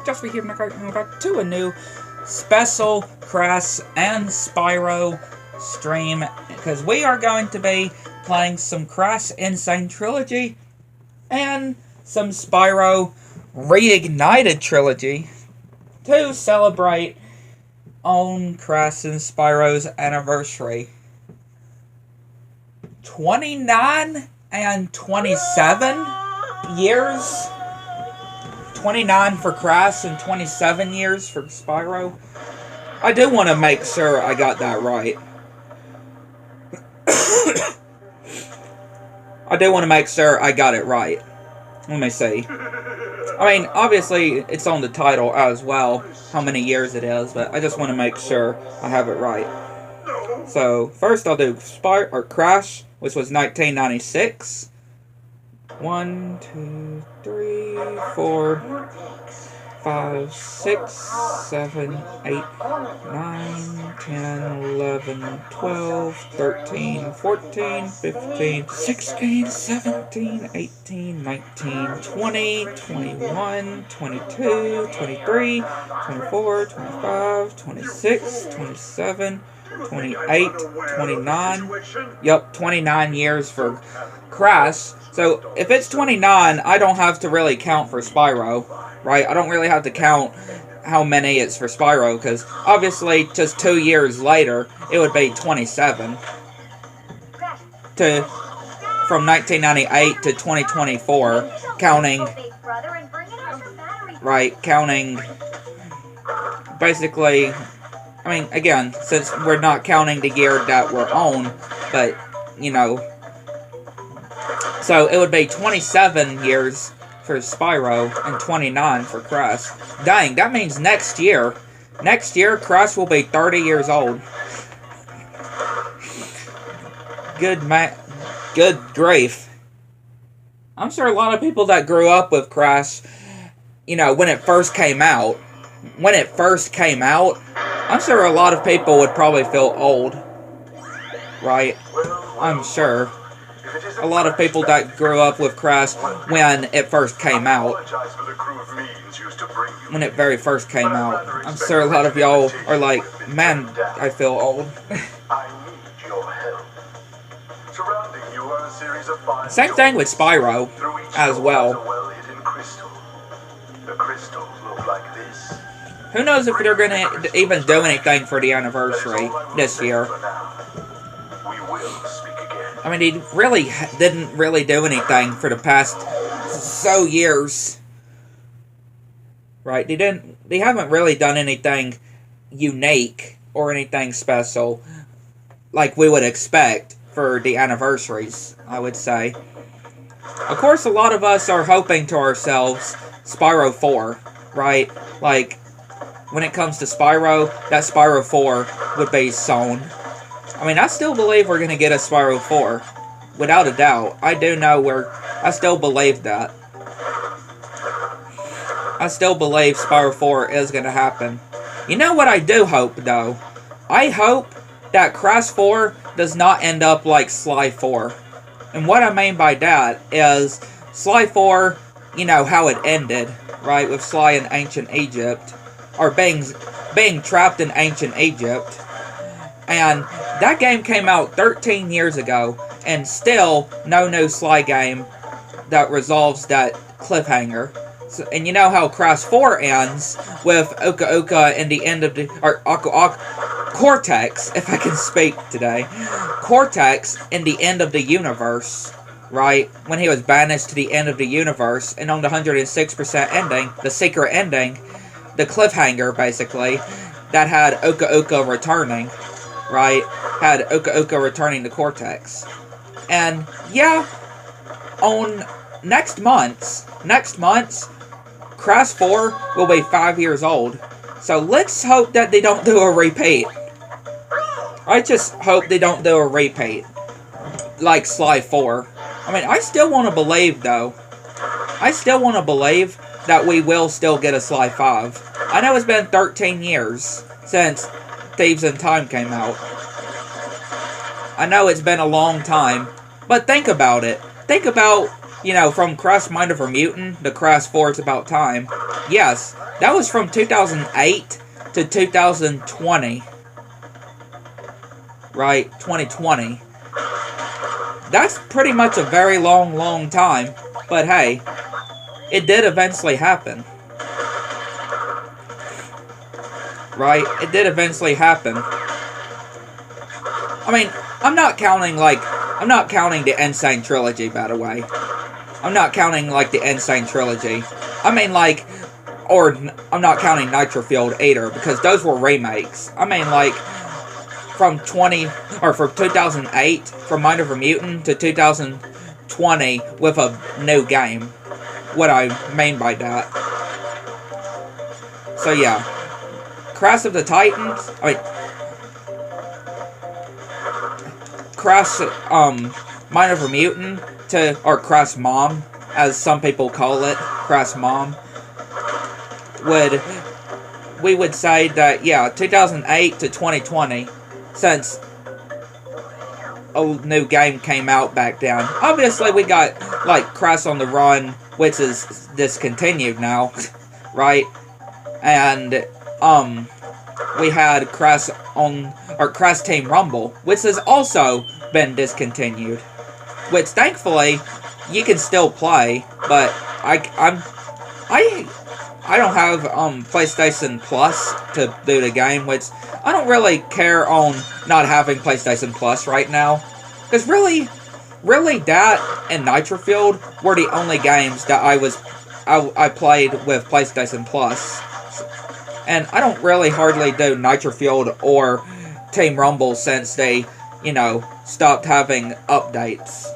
I'm just here back to a new special Crash and Spyro stream, because we are going to be playing some Crash Insane Trilogy and some Spyro Reignited Trilogy to celebrate on Crash and Spyro's anniversary. 29 and 27 years. 29 for Crash and 27 years for Spyro. I do want to make sure I got that right. I do want to make sure I got it right. Let me see. I mean, obviously, it's on the title as well, how many years it is, but I just want to make sure I have it right. So, first I'll do Crash, which was 1996. 1, 2, 3, 4, 5, 6, 7, 8, 9, 10, 11, 12, 13, 14, 15, 16, 17, 18, 19, 20, 21, 22, 23, 24, 25, 26, 27, 28, 29. Yup, 29 years for Crash. So, if it's 29, I don't have to really count for Spyro, right? I don't really have to count how many it's for Spyro, because obviously, just 2 years later, it would be 27. From 1998 to 2024, counting, right, counting, basically, I mean, again, since we're not counting the year that we're on, but, you know, so it would be 27 years for Spyro and 29 for Crash. Dang, that means next year, Crash will be 30 years old. Good grief. I'm sure a lot of people that grew up with Crash, you know, when it first came out, I'm sure a lot of people would probably feel old. Right? I'm sure. A lot of people that grew up with Crash when it first came out. When it very first came out. I'm sure a lot of y'all are like, man, I feel old. Same thing with Spyro as well. Who knows if they're going to even do anything for the anniversary this year. I mean, he really didn't really do anything for the past so years. Right? They haven't really done anything unique or anything special like we would expect for the anniversaries, I would say. Of course, a lot of us are hoping to ourselves Spyro 4, right? Like, when it comes to Spyro, that Spyro 4 would be sown. I mean, I still believe we're going to get a Spyro 4. Without a doubt. I still believe that. I still believe Spyro 4 is going to happen. You know what I do hope, though? I hope that Crash 4 does not end up like Sly 4. And what I mean by that is, Sly 4, you know how it ended, right? With Sly in ancient Egypt. Or being trapped in ancient Egypt. And that game came out 13 years ago, and still no new Sly game that resolves that cliffhanger. So, and you know how Crash 4 ends with Uka Uka in the end of the... Or Cortex, if I can speak today. Cortex in the end of the universe, right? When he was banished to the end of the universe, and on the 106% ending, the secret ending, the cliffhanger, basically, that had Uka Uka returning. Right? Had Uka Uka returning to Cortex. And, yeah, on next month, Crash 4 will be 5 years old. So let's hope that they don't do a repeat. I just hope they don't do a repeat. Like Sly 4. I mean, I still want to believe, though. I still want to believe that we will still get a Sly 5. I know it's been 13 years since Thieves in Time came out. I know it's been a long time, but think about it. Think about, you know, from Crash Mind of a Mutant to Crash 4 It's About Time. Yes, That was from 2008 to 2020. Right? 2020. That's pretty much a very long time. But hey, it did eventually happen. Right? It did eventually happen. I mean, I'm not counting the Insane Trilogy, by the way. I'm not counting, like, the Insane Trilogy. I mean, like, or I'm not counting Nitrofield either, because those were remakes. I mean, like, from 2008, from Mind of a Mutant, to 2020 with a new game. What I mean by that. So, yeah. Crash of the Titans, Crash, Mind of a Mutant, or Crash Mom, as some people call it, Crash Mom, we would say that, yeah, 2008 to 2020, since a new game came out back then. Obviously, we got, like, Crash on the Run, which is discontinued now, right? And, we had Crash Team Rumble, which has also been discontinued. Which, thankfully, you can still play, but I don't have PlayStation Plus to do the game, which I don't really care on not having PlayStation Plus right now, because really that and Nitrofield were the only games that I played with PlayStation Plus. And I don't really hardly do Nitrofield or Team Rumble since they, you know, stopped having updates.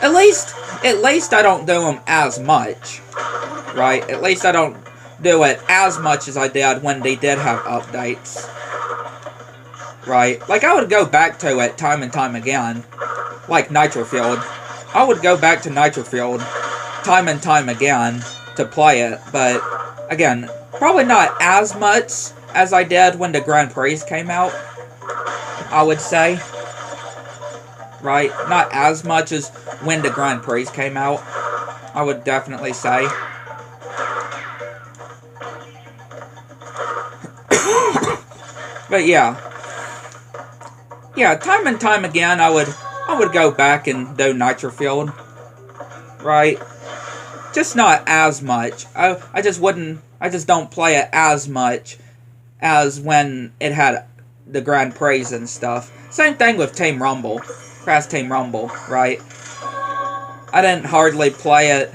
At least I don't do them as much, right? At least I don't do it as much as I did when they did have updates, right? Like, I would go back to it time and time again, like Nitrofield. I would go back to Nitrofield time and time again to play it, but again, probably not as much as I did when the Grand Prix came out, I would say. Right? Not as much as when the Grand Prix came out, I would definitely say. But yeah. Yeah, time and time again, I would go back and do Nitrofield. Right? Just not as much. I just don't play it as much as when it had the Grand Prix and stuff. Same thing with Team Rumble. Crash Team Rumble, right? I didn't hardly play it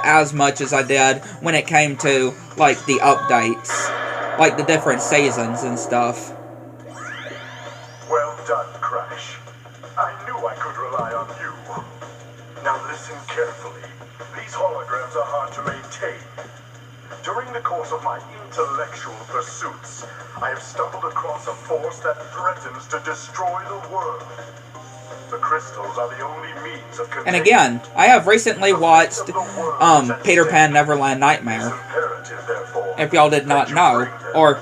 as much as I did when it came to, like, the updates. Like, the different seasons and stuff. Well done, Crash. I knew I could rely on you. Now listen carefully. These holograms are hard to maintain. During the course of my intellectual pursuits, I have stumbled across a force that threatens to destroy the world. The crystals are the only means of And again, I have recently watched Peter Pan Neverland Nightmare. If y'all did not know, or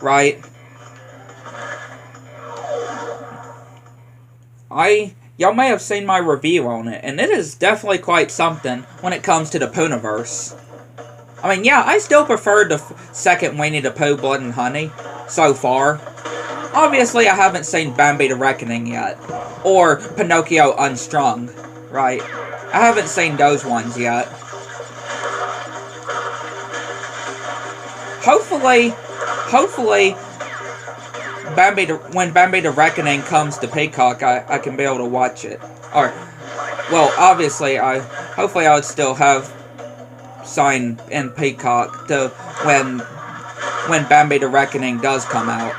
right? Y'all may have seen my review on it, and it is definitely quite something when it comes to the Pooniverse. I mean, yeah, I still prefer the second Winnie the Pooh Blood and Honey so far. Obviously, I haven't seen Bambi the Reckoning yet, or Pinocchio Unstrung, right? I haven't seen those ones yet. Hopefully, when Bambi the Reckoning comes to Peacock, I can be able to watch it. Or, well, obviously, hopefully I would still have signed in Peacock to when Bambi the Reckoning does come out.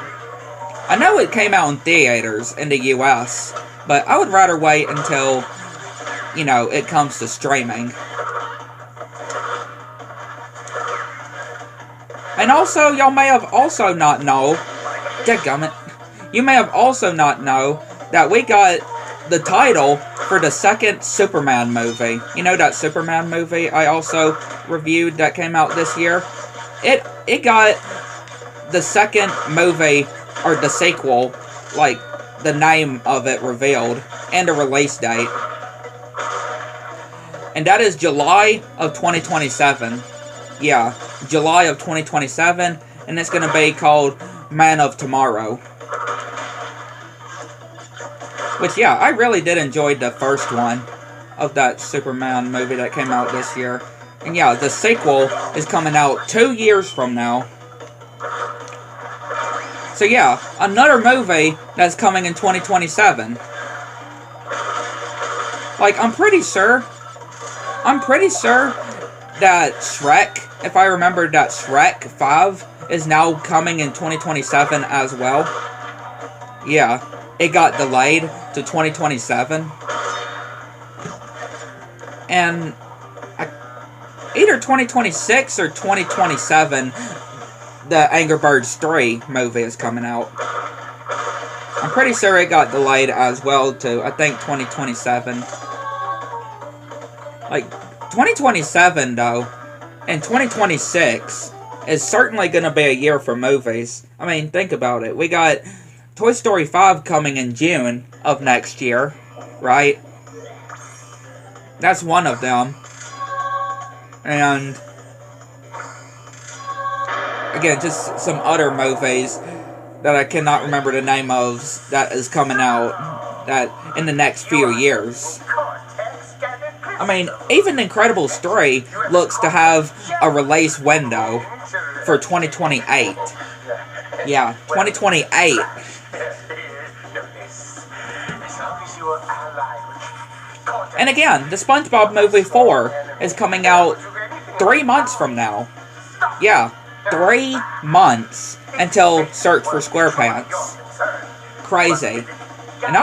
I know it came out in theaters in the US, but I would rather wait until, you know, it comes to streaming. And also, y'all may have also not know, dadgummit, you may have also not know that we got the title for the second Superman movie. You know that Superman movie I also reviewed that came out this year? It got the second movie, or the sequel, like, the name of it revealed, and a release date. And that is July of 2027. Yeah, July of 2027, and it's going to be called Man of Tomorrow. Which, yeah, I really did enjoy the first one of that Superman movie that came out this year. And yeah, the sequel is coming out 2 years from now. So yeah, another movie that's coming in 2027. Like, I'm pretty sure that Shrek, if I remember, that Shrek 5 is now coming in 2027 as well. Yeah, it got delayed to 2027. And either 2026 or 2027, the Angry Birds 3 movie is coming out. I'm pretty sure it got delayed as well to, I think, 2027. Like, 2027, though, and 2026 is certainly going to be a year for movies. I mean, think about it. We got Toy Story 5 coming in June of next year, right? That's one of them. And again, just some other movies that I cannot remember the name of that is coming out that in the next few years. I mean, even Incredibles 3 looks to have a release window for 2028. Yeah, 2028. And again, the SpongeBob movie 4 is coming out 3 months from now. Yeah, 3 months until Search for SquarePants. Crazy. And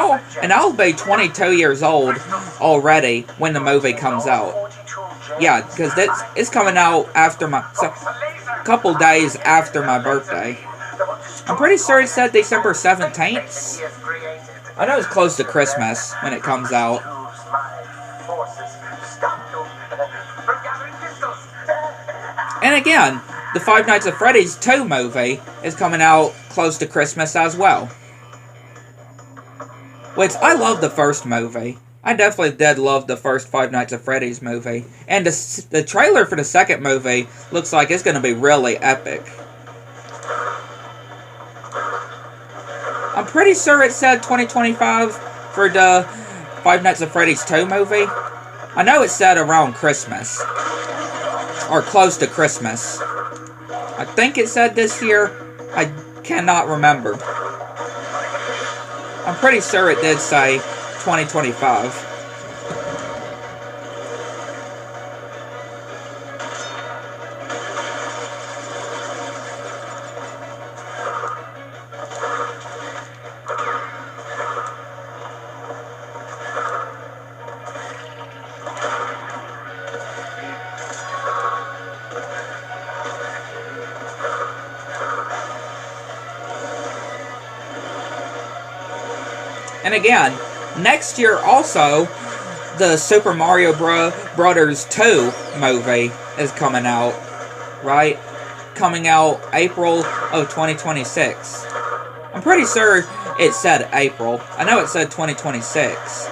I'll be 22 years old already when the movie comes out. Yeah, because it's coming out after a couple days after my birthday. I'm pretty sure it said December 17th. I know it's close to Christmas when it comes out. And again, the Five Nights at Freddy's 2 movie is coming out close to Christmas as well. Which, I love the first movie. I definitely did love the first Five Nights at Freddy's movie. And the trailer for the second movie looks like it's going to be really epic. I'm pretty sure it said 2025 for the Five Nights at Freddy's 2 movie. I know it said around Christmas. Or close to Christmas. I think it said this year. I cannot remember. I'm pretty sure it did say 2025. And again, next year also, the Super Mario Brothers 2 movie is coming out, right? Coming out April of 2026. I'm pretty sure it said April. I know it said 2026.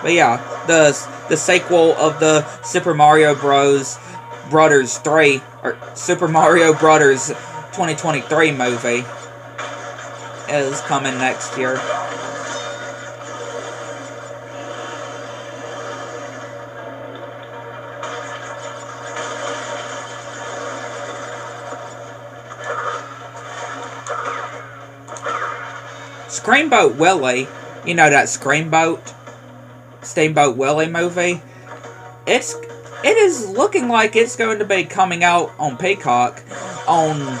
But yeah, the sequel of the Super Mario Brothers 3, or Super Mario Brothers 2023 movie is coming next year. Steamboat Willie, you know that Steamboat Willie movie? It is looking like it's going to be coming out on Peacock on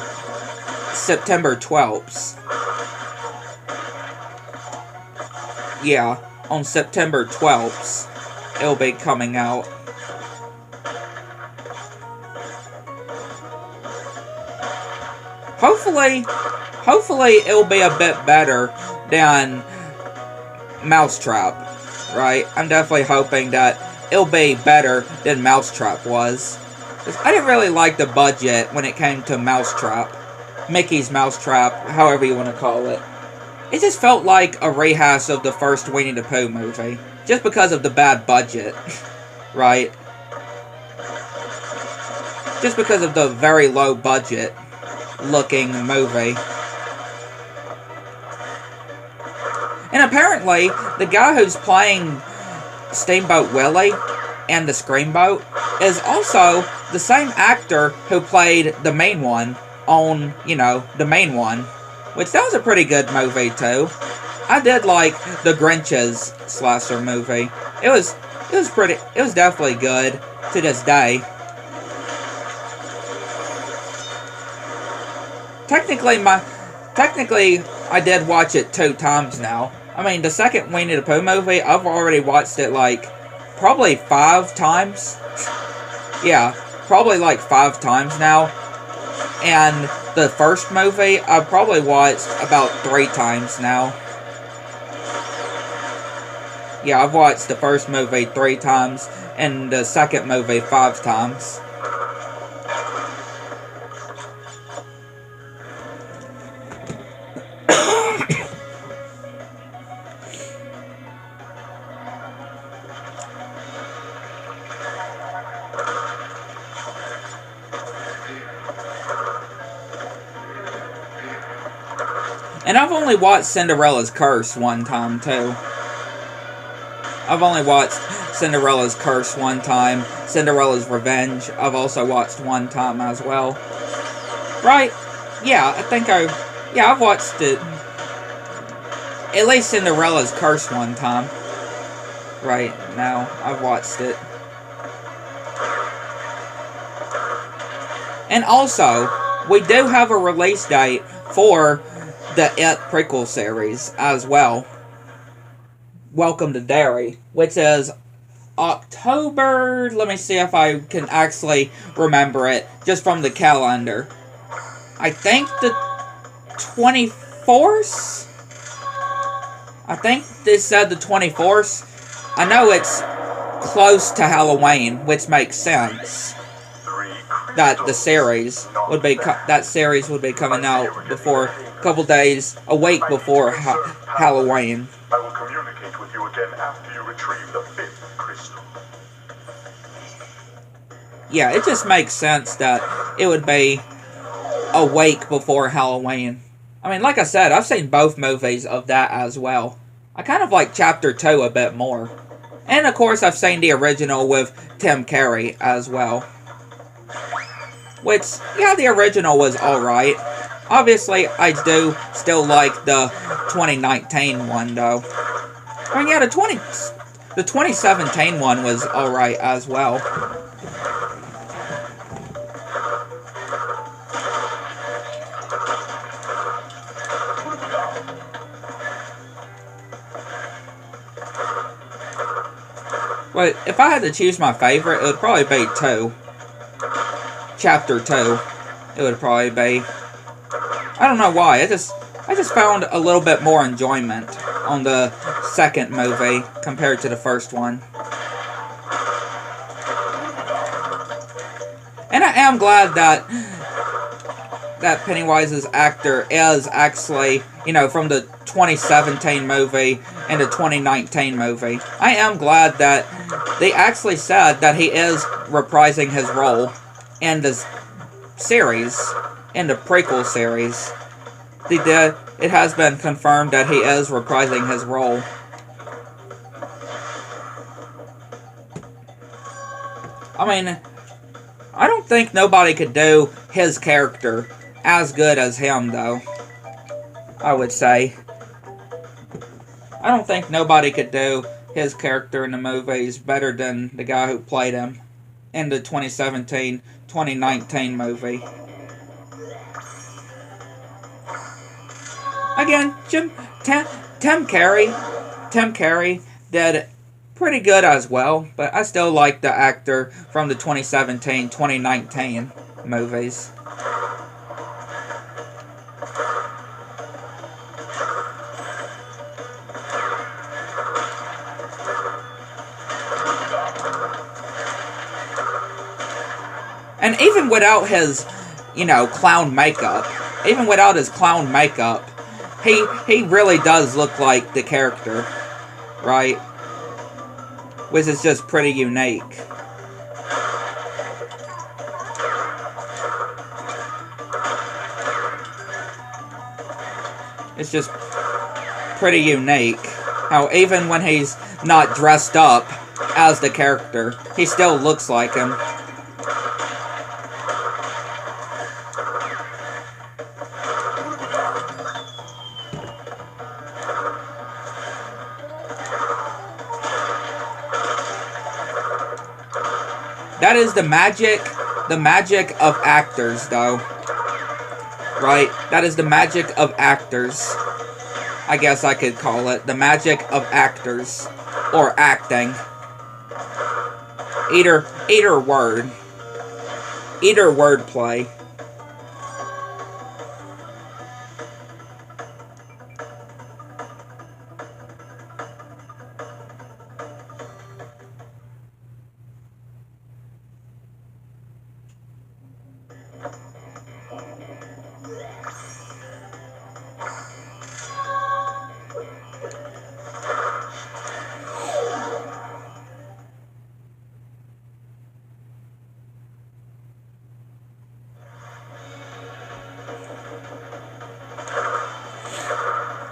September 12th. Yeah, on September 12th, it'll be coming out. Hopefully it'll be a bit better than Mousetrap, right? I'm definitely hoping that it'll be better than Mousetrap was. 'Cause I didn't really like the budget when it came to Mousetrap. Mickey's Mousetrap, however you want to call it. It just felt like a rehash of the first Winnie the Pooh movie. Just because of the bad budget, right? Just because of the very low budget looking movie. And apparently, the guy who's playing Steamboat Willie and the Screamboat is also the same actor who played the main one on, you know, the main one. Which, that was a pretty good movie, too. I did like the Grinch's slasher movie. It was definitely good to this day. Technically, I did watch it 2 times now. I mean, the second Winnie the Pooh movie, I've already watched it, like, probably 5 times. Yeah, probably, like, 5 times now. And the first movie, I've probably watched about 3 times now. Yeah, I've watched the first movie 3 times, and the second movie 5 times. And I've only watched Cinderella's Curse 1 time, too. I've only watched Cinderella's Curse 1 time. Cinderella's Revenge, I've also watched 1 time as well. Right? Yeah, I've watched it. At least Cinderella's Curse 1 time. Right now, I've watched it. And also, we do have a release date for the It prequel series as well. Welcome to Derry, which is October. Let me see if I can actually remember it just from the calendar. I think the 24th? I think they said the 24th. I know it's close to Halloween, which makes sense. That the series would be coming out before a couple days, a week before Halloween. I will communicate with you again after you retrieve the 5th crystal. Yeah, it just makes sense that it would be a week before Halloween. I mean, like I said, I've seen both movies of that as well. I kind of like Chapter 2 a bit more. And of course, I've seen the original with Tim Curry as well. Which, yeah, the original was alright. Obviously, I do still like the 2019 one, though. I mean, yeah, the 2017 one was alright as well. But if I had to choose my favorite, it would probably be 2. Chapter 2. It would probably be. I don't know why. I just found a little bit more enjoyment on the second movie compared to the first one. And I am glad that Pennywise's actor is actually, you know, from the 2017 movie and the 2019 movie. I am glad that they actually said that he is reprising his role in the series, in the prequel series. It has been confirmed that he is reprising his role. I mean, I don't think nobody could do his character as good as him, though. I would say. I don't think nobody could do his character in the movies better than the guy who played him in the 2017-2019 movie. Again, Tim Curry did pretty good as well, but I still like the actor from the 2017-2019 movies. And even without his, you know, clown makeup, even without his clown makeup, he really does look like the character, right? Which is just pretty unique. It's just pretty unique how even when he's not dressed up as the character, he still looks like him. That is the magic of actors, though. Right? That is the magic of actors. I guess I could call it the magic of actors. Or acting. Either word. Either wordplay.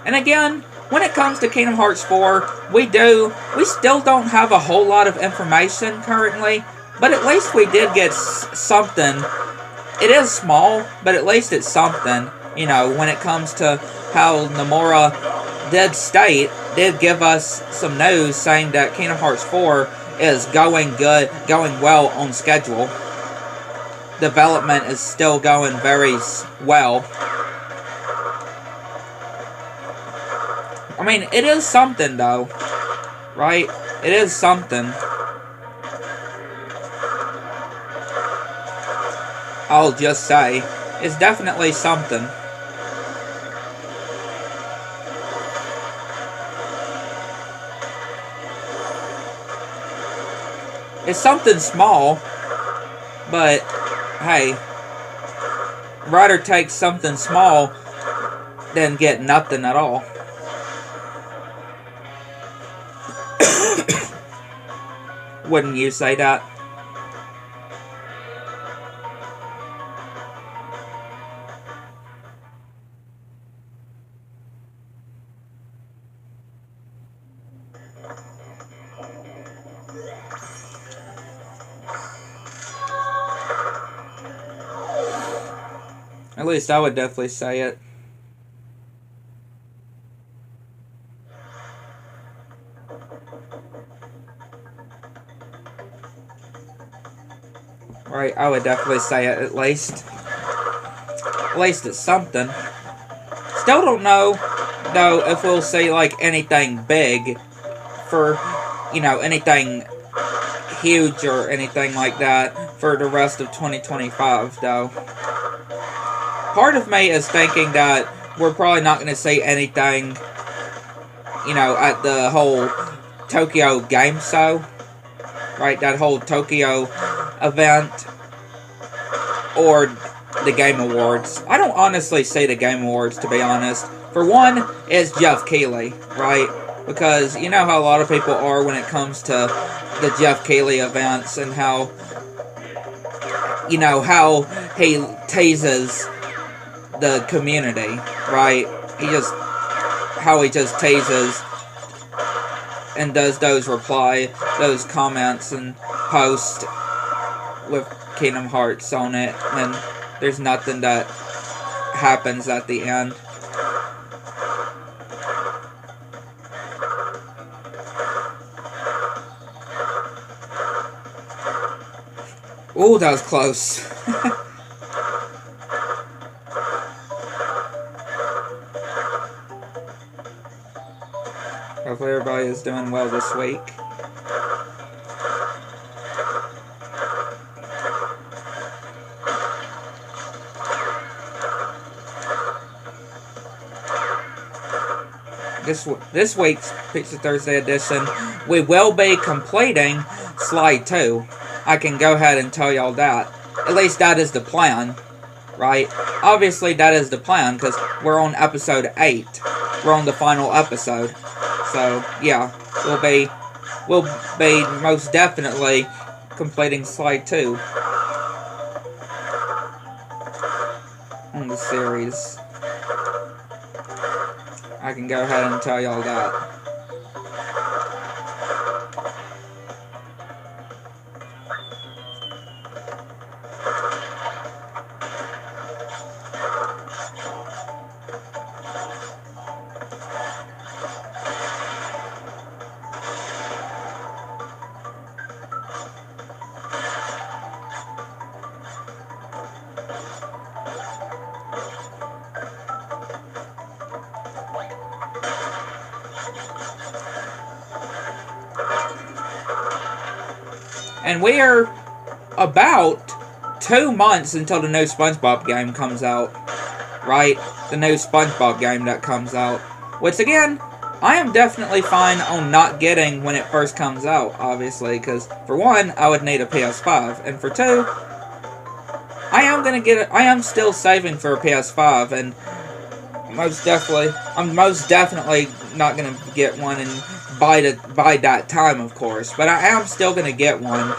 And again, when it comes to Kingdom Hearts 4, we still don't have a whole lot of information currently, but at least we did get something. It is small, but at least it's something, you know, when it comes to how Nomura did give us some news saying that Kingdom Hearts 4 is going well on schedule. Development is still going very well. I mean, it is something, though. Right? It is something. I'll just say, it's definitely something. It's something small, but, hey, I'd rather take something small than get nothing at all. Wouldn't you say that? At least I would definitely say it. Right, I would definitely say it at least. At least it's something. Still don't know, though, if we'll see, like, anything big for, you know, anything huge or anything like that for the rest of 2025, though. Part of me is thinking that we're probably not going to see anything, you know, at the whole Tokyo Game Show. Right, that whole Tokyo event. Or the Game Awards. I don't honestly see the Game Awards, to be honest. For one, it's Jeff Keighley, right? Because you know how a lot of people are when it comes to the Jeff Keighley events and how, you know, how he teases the community, right? How he just teases and does those comments and posts with Kingdom Hearts on it, and there's nothing that happens at the end. Ooh, that was close. Hopefully everybody is doing well this week. This week's Pizza Thursday edition, we will be completing Slide 2. I can go ahead and tell y'all that. At least that is the plan, right? Obviously, that is the plan, because we're on episode 8. We're on the final episode. So, yeah, we'll be most definitely completing slide 2 on the series. I can go ahead and tell y'all that. And we are about 2 months until the new SpongeBob game comes out. Right? The new SpongeBob game that comes out. Which, again, I am definitely fine on not getting when it first comes out, obviously. Because, for one, I would need a PS5. And for two, I am still saving for a PS5. And I'm most definitely not going to get one and by that time, of course. But I am still going to get one.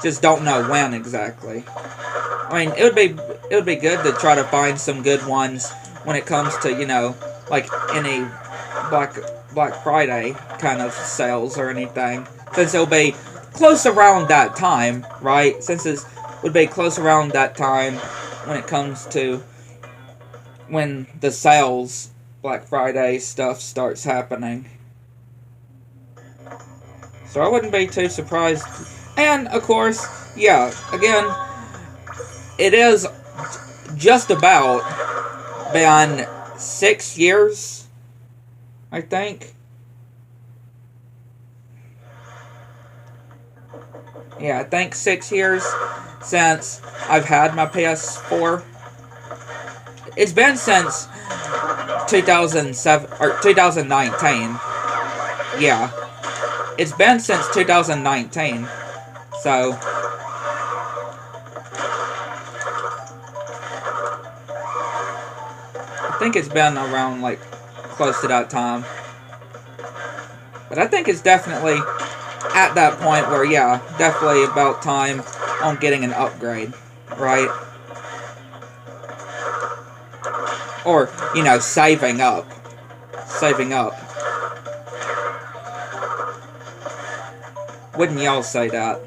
Just don't know when exactly. I mean, it would be good to try to find some good ones when it comes to, you know, like any Black Friday kind of sales or anything. Since it'll be close around that time, right? Since it would be close around that time when it comes to when the sales, Black Friday stuff starts happening. So I wouldn't be too surprised. And, of course, yeah, again, it is just about been 6 years, I think. Yeah, I think 6 years since I've had my PS4. It's been since 2007 or 2019. Yeah. It's been since 2019. So I think it's been around like close to that time. But I think it's definitely at that point where, yeah, definitely about time on getting an upgrade, right? Or, you know, saving up. Saving up. Wouldn't y'all say that?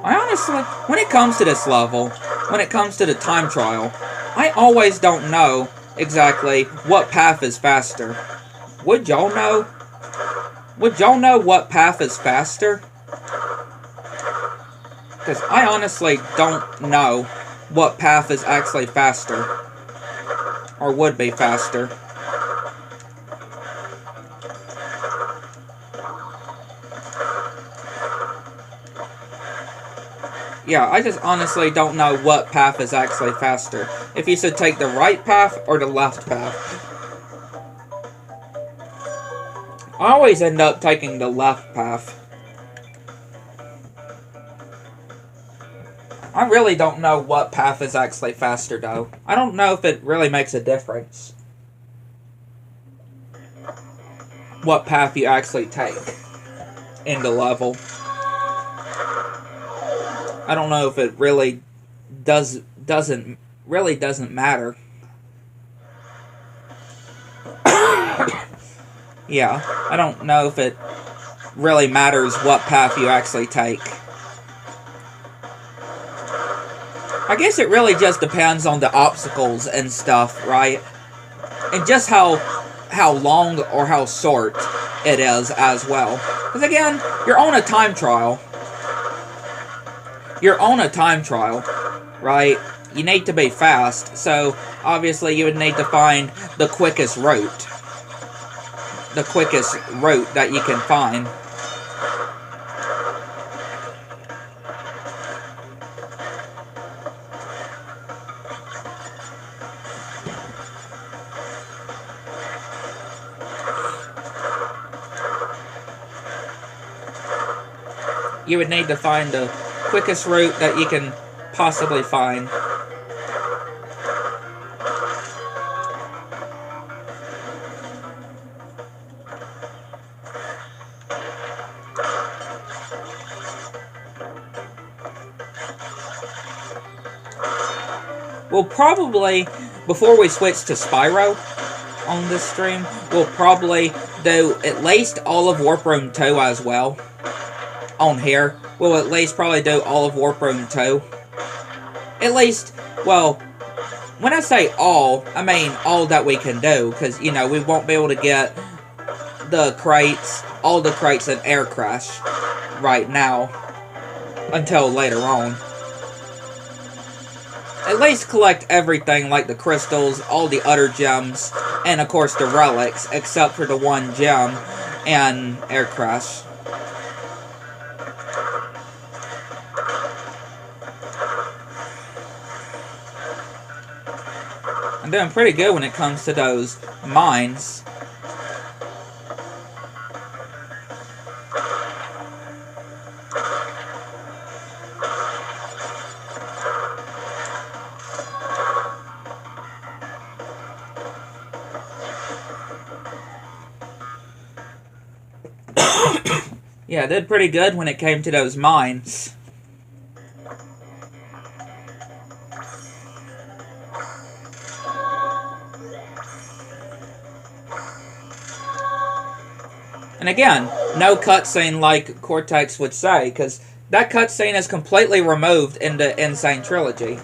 I honestly, when it comes to this level, when it comes to the time trial, I always don't know exactly what path is faster. Would y'all know? Would y'all know what path is faster? Because I honestly don't know what path is actually faster. Or would be faster. Yeah, I just honestly don't know what path is actually faster. If you should take the right path or the left path. I always end up taking the left path. I really don't know what path is actually faster, though. I don't know if it really makes a difference. What path you actually take in the level. I don't know if it really doesn't matter. Yeah, I don't know if it really matters what path you actually take. I guess it really just depends on the obstacles and stuff, right? And just how long or how short it is as well. Because again, you're on a time trial. You're on a time trial, right? You need to be fast, so obviously you would need to find the quickest route. The quickest route that you can find. you would need to find the quickest route that you can possibly find. We'll probably, before we switch to Spyro on this stream, we'll probably do at least all of Warp Room 2 as well. On here, we'll at least probably do all of Warp Room 2. At least, well, when I say all, I mean all that we can do, because, you know, we won't be able to get the crates, all the crates in Air Crash right now, until later on. At least collect everything, like the crystals, all the other gems, and of course the relics, except for the one gem and Air Crash. I'm doing pretty good when it comes to those mines. Yeah, I did pretty good when it came to those mines. And again, no cutscene like Cortex would say, because that cutscene is completely removed in the Insane Trilogy.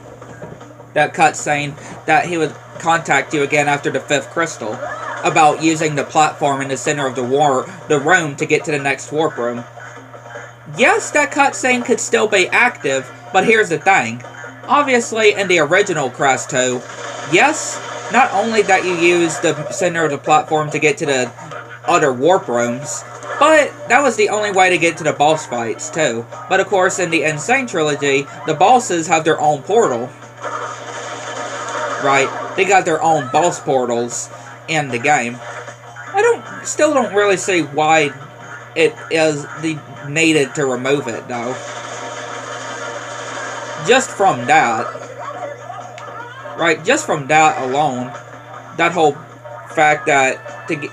That cutscene that he would contact you again after the 5th crystal, about using the platform in the center of the room to get to the next warp room. Yes, that cutscene could still be active, but here's the thing. Obviously, in the original Crash 2, yes, not only that you use the center of the platform to get to the other warp rooms, but that was the only way to get to the boss fights, too. But of course, in the Insane Trilogy, the bosses have their own portal. Right? They got their own boss portals in the game. I still don't really see why it is needed to remove it, though. Just from that. Right? Just from that alone. That whole fact that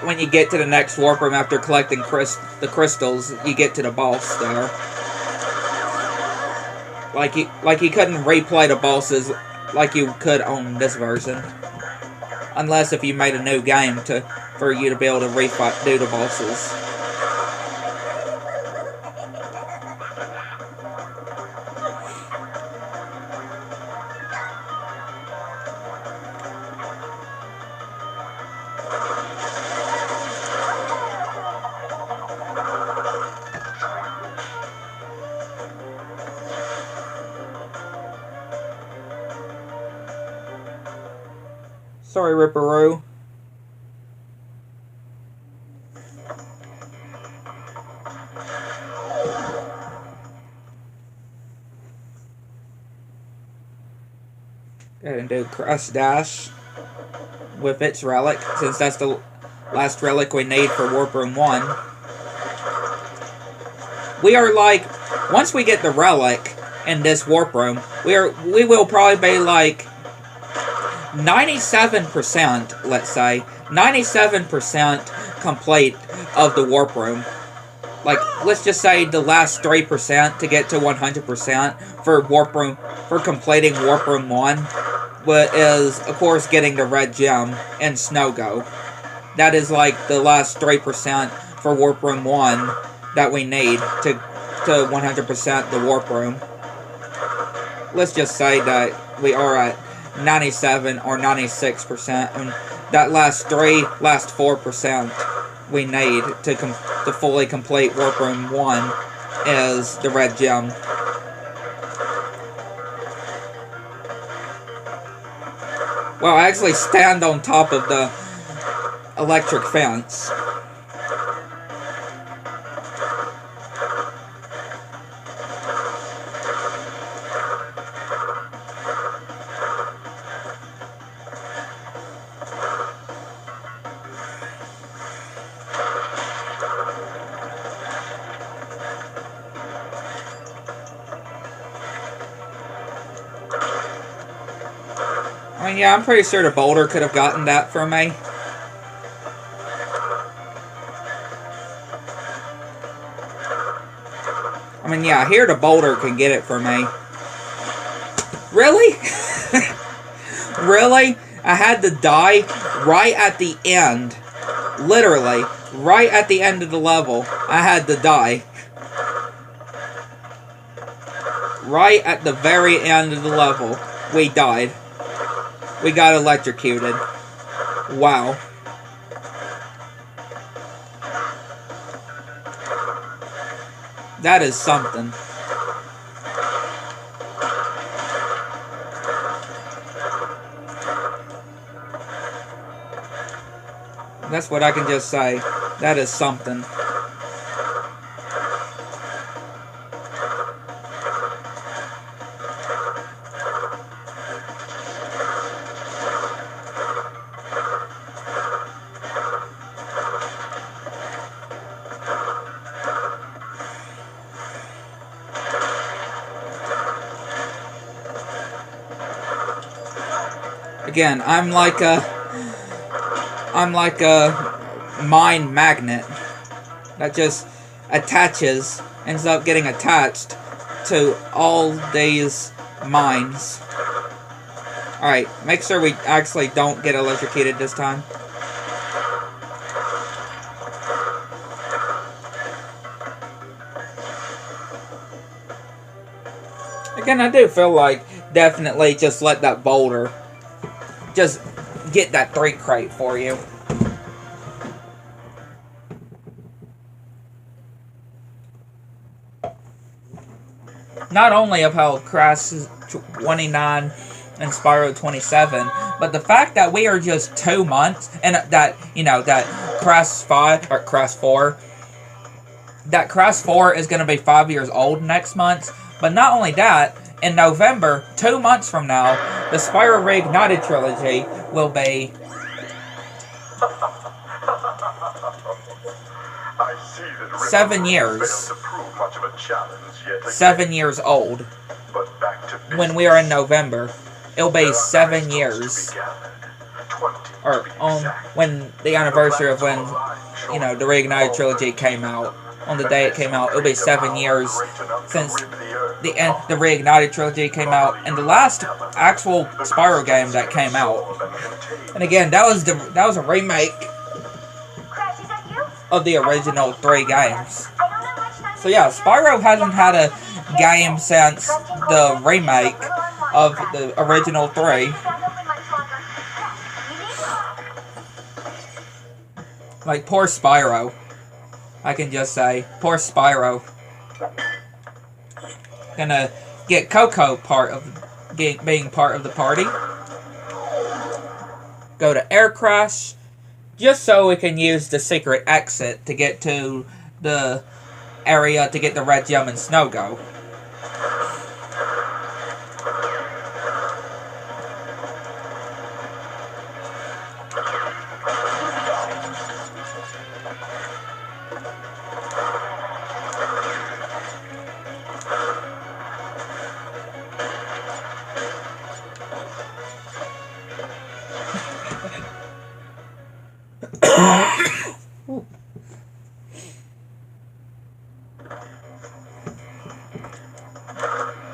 when you get to the next warp room after collecting the crystals, you get to the boss there. Like you couldn't replay the bosses like you could on this version. Unless if you made a new game for you to be able to do the bosses. Sorry, Ripperoo. Go ahead and do Crush Dash with its relic, since that's the last relic we need for Warp Room 1. We are like, once we get the relic in this Warp Room, we will probably be like 97%, let's say, 97% complete of the Warp Room. Like, let's just say the last 3% to get to 100% for completing Warp Room 1 is, of course, getting the red gem in Snow Go. That is like the last 3% for Warp Room 1 that we need to 100% the Warp Room. Let's just say that we are at 97 or 96%, and that last 4% we need to fully complete Warp Room 1 is the red gem. Well, I actually stand on top of the electric fence. mean, yeah, I'm pretty sure the boulder could have gotten that for me. I mean, yeah, here the boulder can get it for me. Really? Really? I had to die right at the end. Literally, right at the end of the level, I had to die. Right at the very end of the level, we died. We got electrocuted. Wow. That is something. That's what I can just say. That is something. Again, I'm like a mine magnet that just ends up getting attached to all these mines. Alright, make sure we actually don't get electrocuted this time. Again, I do feel like definitely just let that boulder just get that 3 crate for you. Not only of how Crash 29 and Spyro 27, but the fact that we are just 2 months, and that, you know, that Crash 5, or Crash 4, that Crash 4 is going to be 5 years old next month, but not only that, in November, 2 months from now, the Spyro Reignited trilogy will be... I see that 7 years. failed to prove much of a challenge yet again. 7 years old. But back to When we are in November, it'll be 7 years. Or on when the anniversary of when, you know, the Reignited trilogy came out. On the day it came out, it'll be 7 years since the Reignited trilogy came out, and the last actual Spyro game that came out. And again, that was a remake of the original 3 games. So yeah, Spyro hasn't had a game since the remake of the original 3. Like, poor Spyro. I can just say, poor Spyro. Gonna get Coco being part of the party. Go to Air Crash, just so we can use the secret exit to get to the area to get the red gem and Snow Go.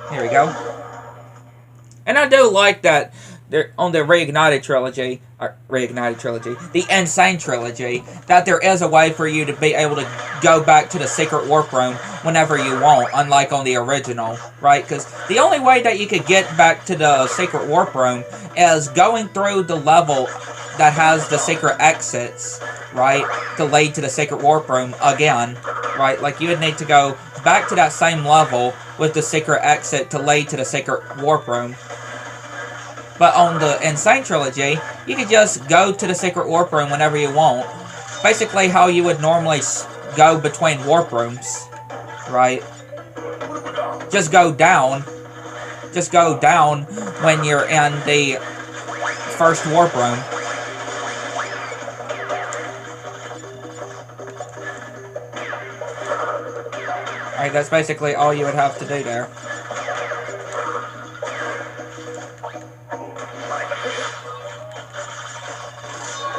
Here we go. And I do like that on the Reignited trilogy, the Insane trilogy, that there is a way for you to be able to go back to the secret warp room whenever you want, unlike on the original, right? Because the only way that you could get back to the secret warp room is going through the level that has the secret exits, right, to lead to the secret warp room again, right? Like, you would need to go back to that same level with the secret exit to lead to the secret warp room. But on the Insane trilogy, you could just go to the secret warp room whenever you want. Basically how you would normally go between warp rooms, right? Just go down. Just go down when you're in the first warp room. Alright, that's basically all you would have to do there.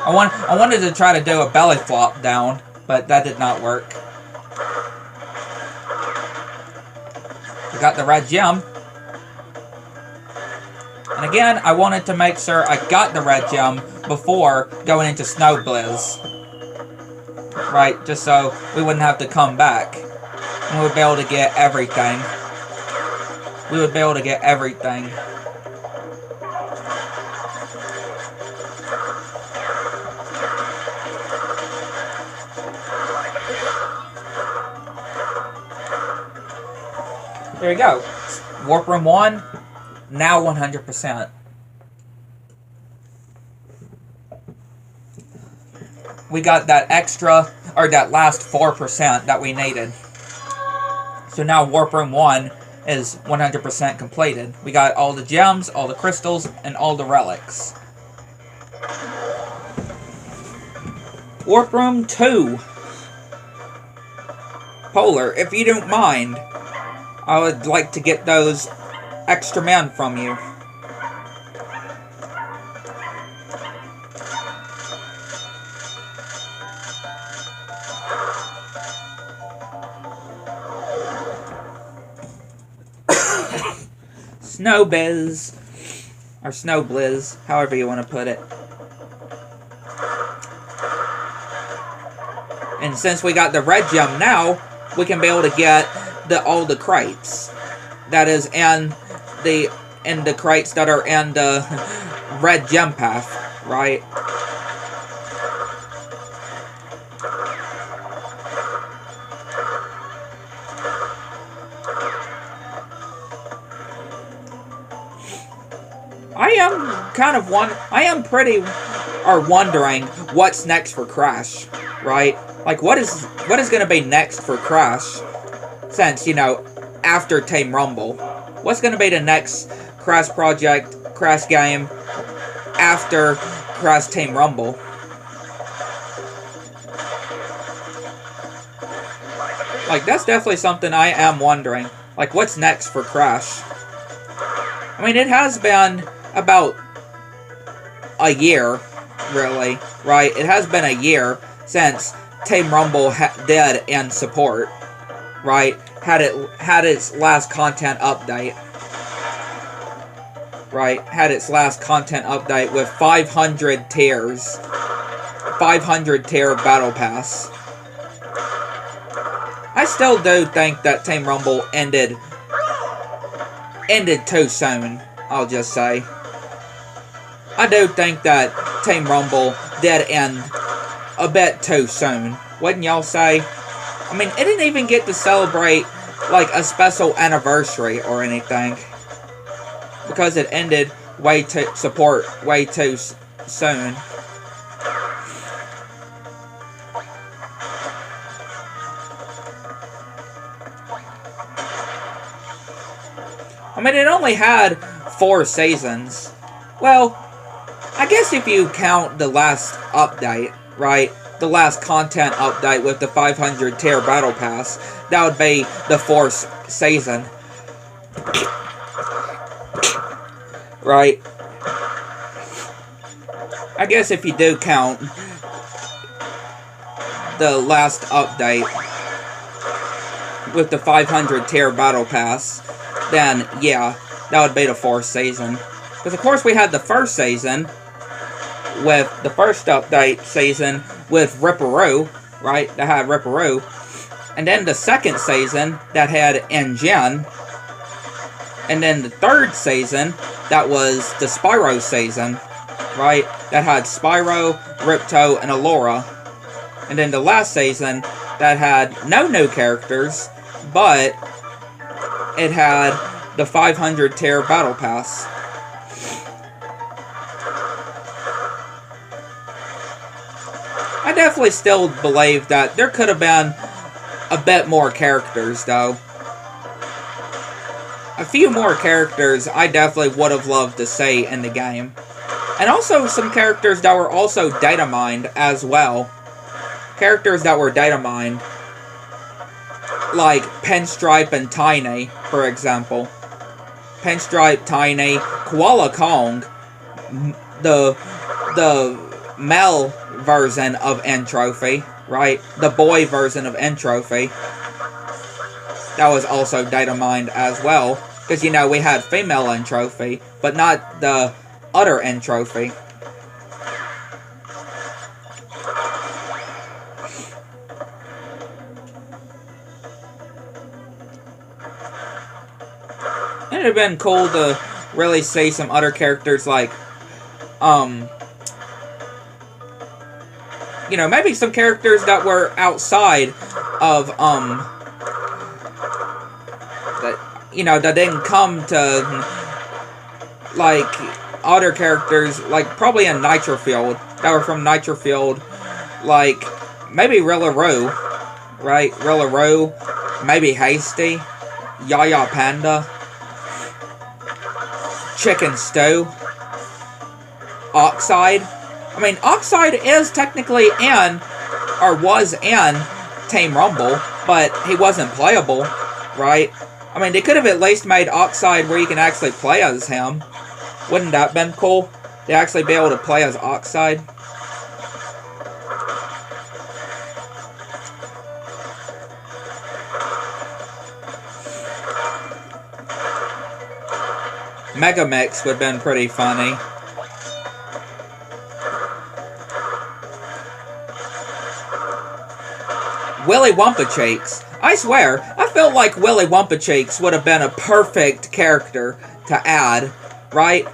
I wanted to try to do a belly flop down, but that did not work. We got the red gem. And again, I wanted to make sure I got the red gem before going into Snow Blizz. Right, just so we wouldn't have to come back. And we would be able to get everything. We would be able to get everything. There you go. Warp Room 1, now 100%. We got that extra, or that last 4% that we needed. So now Warp Room 1 is 100% completed. We got all the gems, all the crystals, and all the relics. Warp Room 2. Polar, if you don't mind, I would like to get those extra men from you. Snow Biz, or Snow Blizz, however you want to put it. And since we got the red gem now, we can be able to get all the crates. That is in the crates that are in the red gem path, right? I am wondering what's next for Crash, right? Like, what is going to be next for Crash? Since, you know, after Team Rumble, what's going to be the next Crash project, Crash game after Crash Team Rumble? Like, that's definitely something I am wondering. Like, what's next for Crash? I mean, it has been about a year, really, right? It has been a year since Team Rumble did end support, right? Had its last content update, right? Had its last content update with 500 tiers, 500 tier battle pass. I still do think that Team Rumble ended too soon, I'll just say. I do think that Team Rumble did end a bit too soon. Wouldn't y'all say? I mean, it didn't even get to celebrate, like, a special anniversary or anything. Because it ended way too soon. I mean, it only had 4 seasons. Well, I guess if you count the last update, right? The last content update with the 500 tier battle pass, that would be the 4th season. Right? I guess if you do count the last update with the 500 tier battle pass, then yeah, that would be the 4th season. Because of course we had the 1st season with the 1st update season with Ripperoo, right? That had Ripperoo. And then the 2nd season that had N-Gen. And then the 3rd season, that was the Spyro season, right? That had Spyro, Ripto, and Allura. And then the last season, that had no new characters, but it had the 500 tier battle pass. I definitely still believe that there could have been a bit more characters, though. A few more characters I definitely would have loved to see in the game. And also some characters that were also data mined as well. Characters that were data mined. Like Pinstripe and Tiny, for example. Pinstripe, Tiny, Koala Kong, the male version of N Trophy, right? The boy version of N Trophy. That was also data mined as well. Because, you know, we had female N Trophy, but not the other N Trophy. It would have been cool to really see some other characters like, you know, maybe some characters that were outside of, that, you know, that didn't come to, like, other characters, like, probably in Nitrofield, that were from Nitrofield, like, maybe Rillaroo, right? Rillaroo, maybe Hasty, Yaya Panda, Chicken Stew, Oxide. I mean, Oxide is technically in, or was in, Team Rumble, but he wasn't playable, right? I mean, they could have at least made Oxide where you can actually play as him. Wouldn't that have been cool? To actually be able to play as Oxide. Mega Mix would have been pretty funny. Willy Wumpa Cheeks. I swear, I felt like Willy Wumpa Cheeks would have been a perfect character to add, right?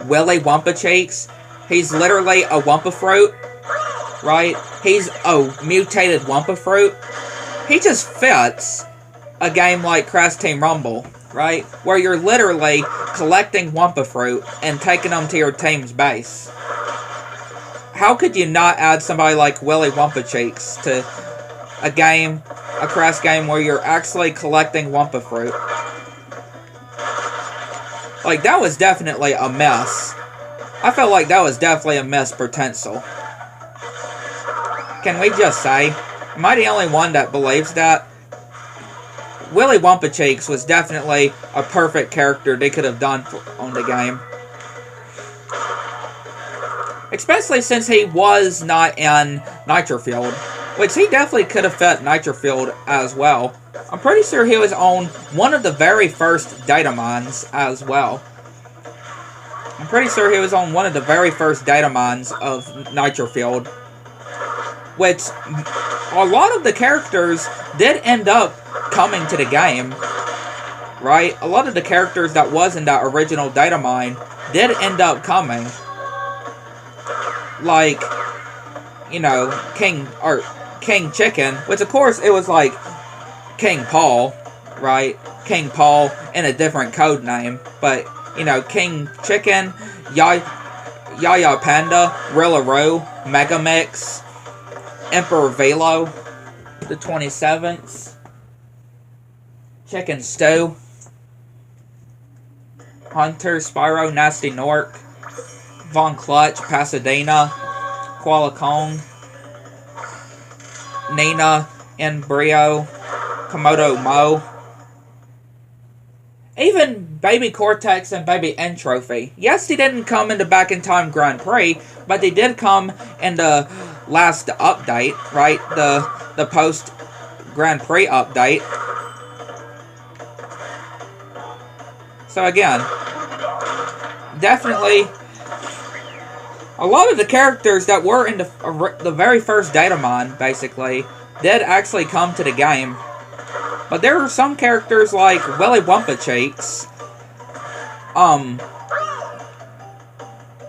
Willy Wumpa Cheeks. He's literally a Wumpa Fruit, right? He's a mutated Wumpa Fruit. He just fits a game like Crash Team Rumble, right? Where you're literally collecting Wumpa Fruit and taking them to your team's base. How could you not add somebody like Willy Wumpa Cheeks to a game, a Crash game where you're actually collecting Wumpa Fruit? Like, that was definitely a mess. I felt like that was definitely a miss potential. Can we just say, am I the only one that believes that? Willy Wumpa Cheeks was definitely a perfect character they could have done on the game. Especially since he was not in Nitrofield. Which he definitely could have fit Nitrofield as well. I'm pretty sure he was on one of the very first data mines as well. I'm pretty sure he was on one of the very first data mines of Nitrofield. Which, a lot of the characters did end up coming to the game. Right? A lot of the characters that was in that original data mine did end up coming. Like, you know, King Chicken, which of course it was like King Paul, right? King Paul in a different code name, but you know, King Chicken, Yaya Panda, Rillaroo, Megamix, Emperor Velo, the 27th, Chicken Stew, Hunter, Spyro, Nasty Nork, Von Clutch, Pasadena, Koala Kong, Nina, Embryo, Komodo Mo. Even Baby Cortex and Baby N Trophy. Yes, they didn't come in the Back in Time Grand Prix, but they did come in the last update, right? The post Grand Prix update. So again, definitely a lot of the characters that were in the very first data mine, basically, did actually come to the game. But there were some characters like Willy Wumpa Cheeks,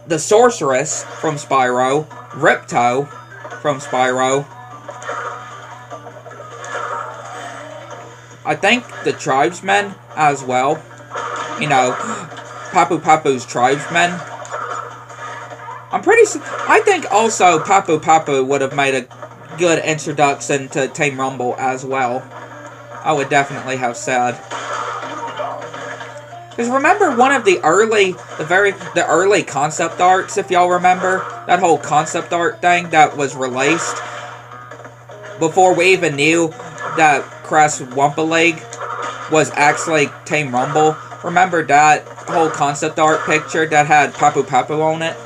the Sorceress from Spyro, Ripto from Spyro, I think the Tribesmen as well. You know, Papu Papu's Tribesmen. I think also Papu Papu would have made a good introduction to Team Rumble as well. I would definitely have said. Because remember one of the early concept arts, if y'all remember? That whole concept art thing that was released before we even knew that Crash Wumpa League was actually Team Rumble. Remember that whole concept art picture that had Papu Papu on it?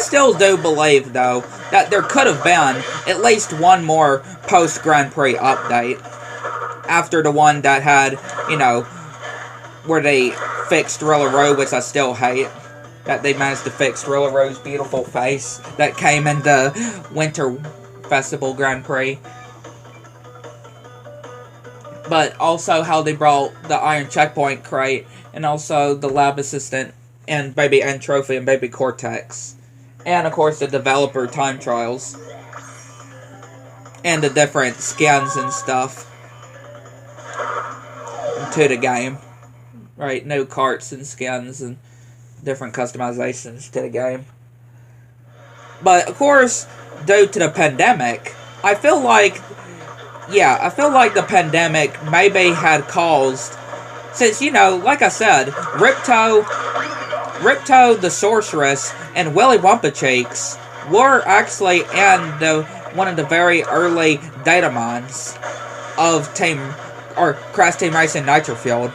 still do believe, though, that there could have been at least one more post-Grand Prix update after the one that had, you know, where they fixed Rillaroo, which I still hate. That they managed to fix Rillaroo's beautiful face that came in the Winter Festival Grand Prix. But also how they brought the Iron Checkpoint crate, and also the Lab Assistant, and Baby N Trophy, and Baby Cortex. And, of course, the developer time trials. And the different skins and stuff to the game. Right, new carts and skins and different customizations to the game. But, of course, due to the pandemic, I feel like the pandemic maybe had caused, since, you know, like I said, Ripto, the Sorceress, and Willy Wumpacheeks were actually in one of the very early data mines of Crash Team Racing Nitro Fueled.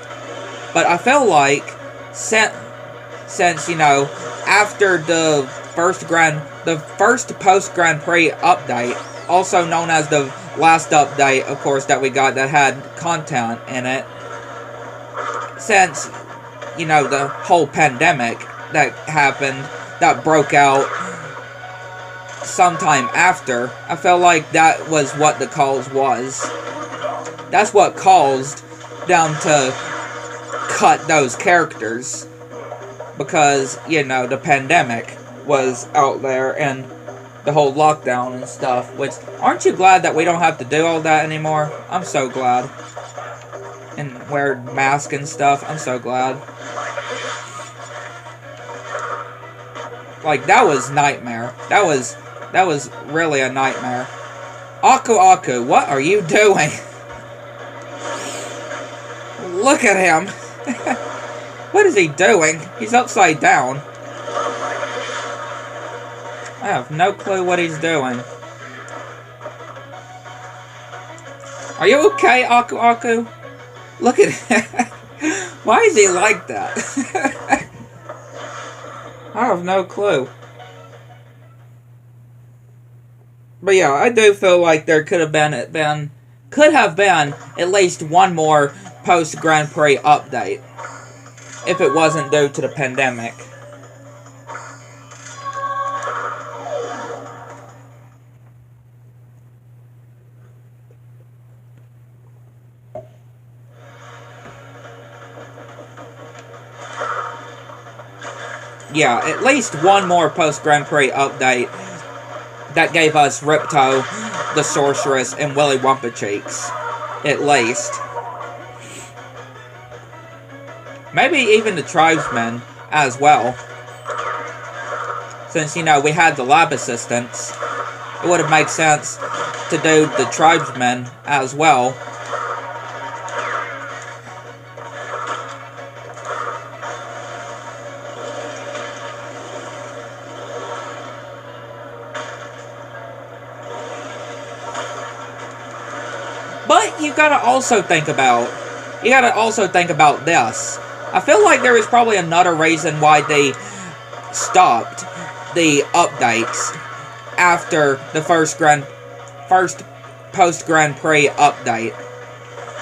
But I feel like, since, you know, after the first post Grand Prix update, also known as the last update, of course, that we got that had content in it, since, you know, the whole pandemic that happened, that broke out sometime after, I feel like that was what the cause was. That's what caused them to cut those characters. Because, you know, the pandemic was out there and the whole lockdown and stuff. Which, aren't you glad that we don't have to do all that anymore? I'm so glad. And wear masks and stuff. I'm so glad. Like, that was nightmare. That was really a nightmare. Aku, what are you doing? Look at him. What is he doing? He's upside down. I have no clue what he's doing. Are you okay, Aku? Look at him. Why is he like that? I have no clue. But yeah, I do feel like there could have been at least one more post Grand Prix update if it wasn't due to the pandemic. Yeah, at least one more post Grand Prix update that gave us Ripto, the Sorceress, and Willy Wumpacheeks. At least. Maybe even the Tribesmen as well. Since, you know, we had the Lab Assistants, it would have made sense to do the Tribesmen as well. But you gotta also think about this. I feel like there is probably another reason why they stopped the updates after the first post Grand Prix update.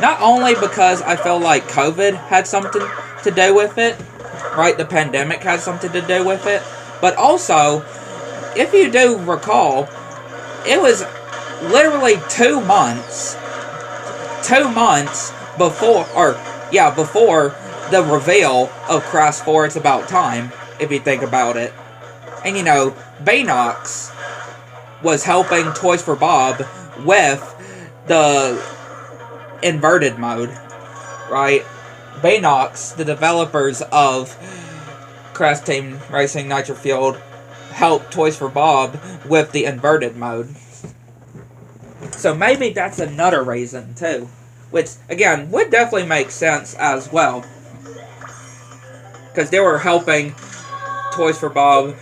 Not only because I feel like COVID had something to do with it, right? The pandemic had something to do with it, but also, if you do recall, it was literally 2 months before the reveal of Crash 4, It's About Time, if you think about it. And, you know, Baynox was helping Toys for Bob with the inverted mode, right? Baynox, the developers of Crash Team Racing Nitro Fueled, helped Toys for Bob with the inverted mode. So maybe that's another reason, too. Which, again, would definitely make sense as well. Because they were helping Toys for Bob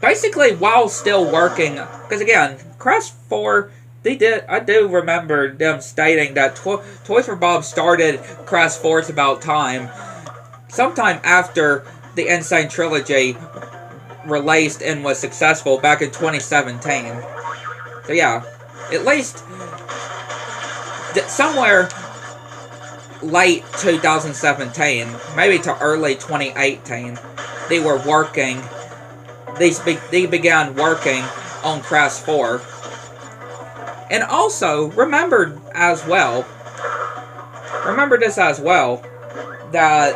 basically while still working. Because, again, Crash 4, I do remember them stating that Toys for Bob started Crash 4, It's About Time sometime after the Insane Trilogy released and was successful back in 2017. So yeah, at least somewhere late 2017, maybe to early 2018, they were working. They began working on Crash 4. And also, remember this as well, that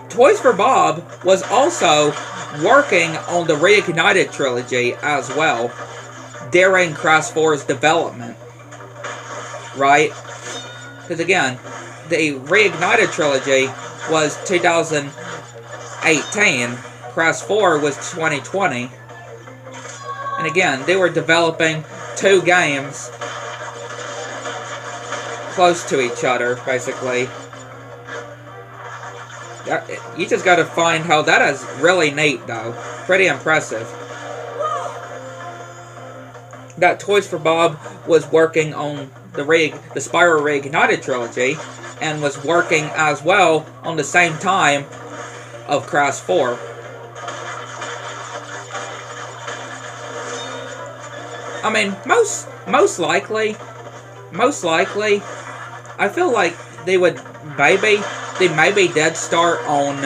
Toys for Bob was also working on the Reignited trilogy as well during Crash 4's development. Right? Because again, the Reignited trilogy was 2018, Crash 4 was 2020. And again, they were developing 2 games close to each other, basically. You just gotta find how that is really neat, though. Pretty impressive. That Toys for Bob was working on the Spyro Reignited trilogy, and was working as well on the same time of Crash 4. I mean, most likely, I feel like they maybe did start on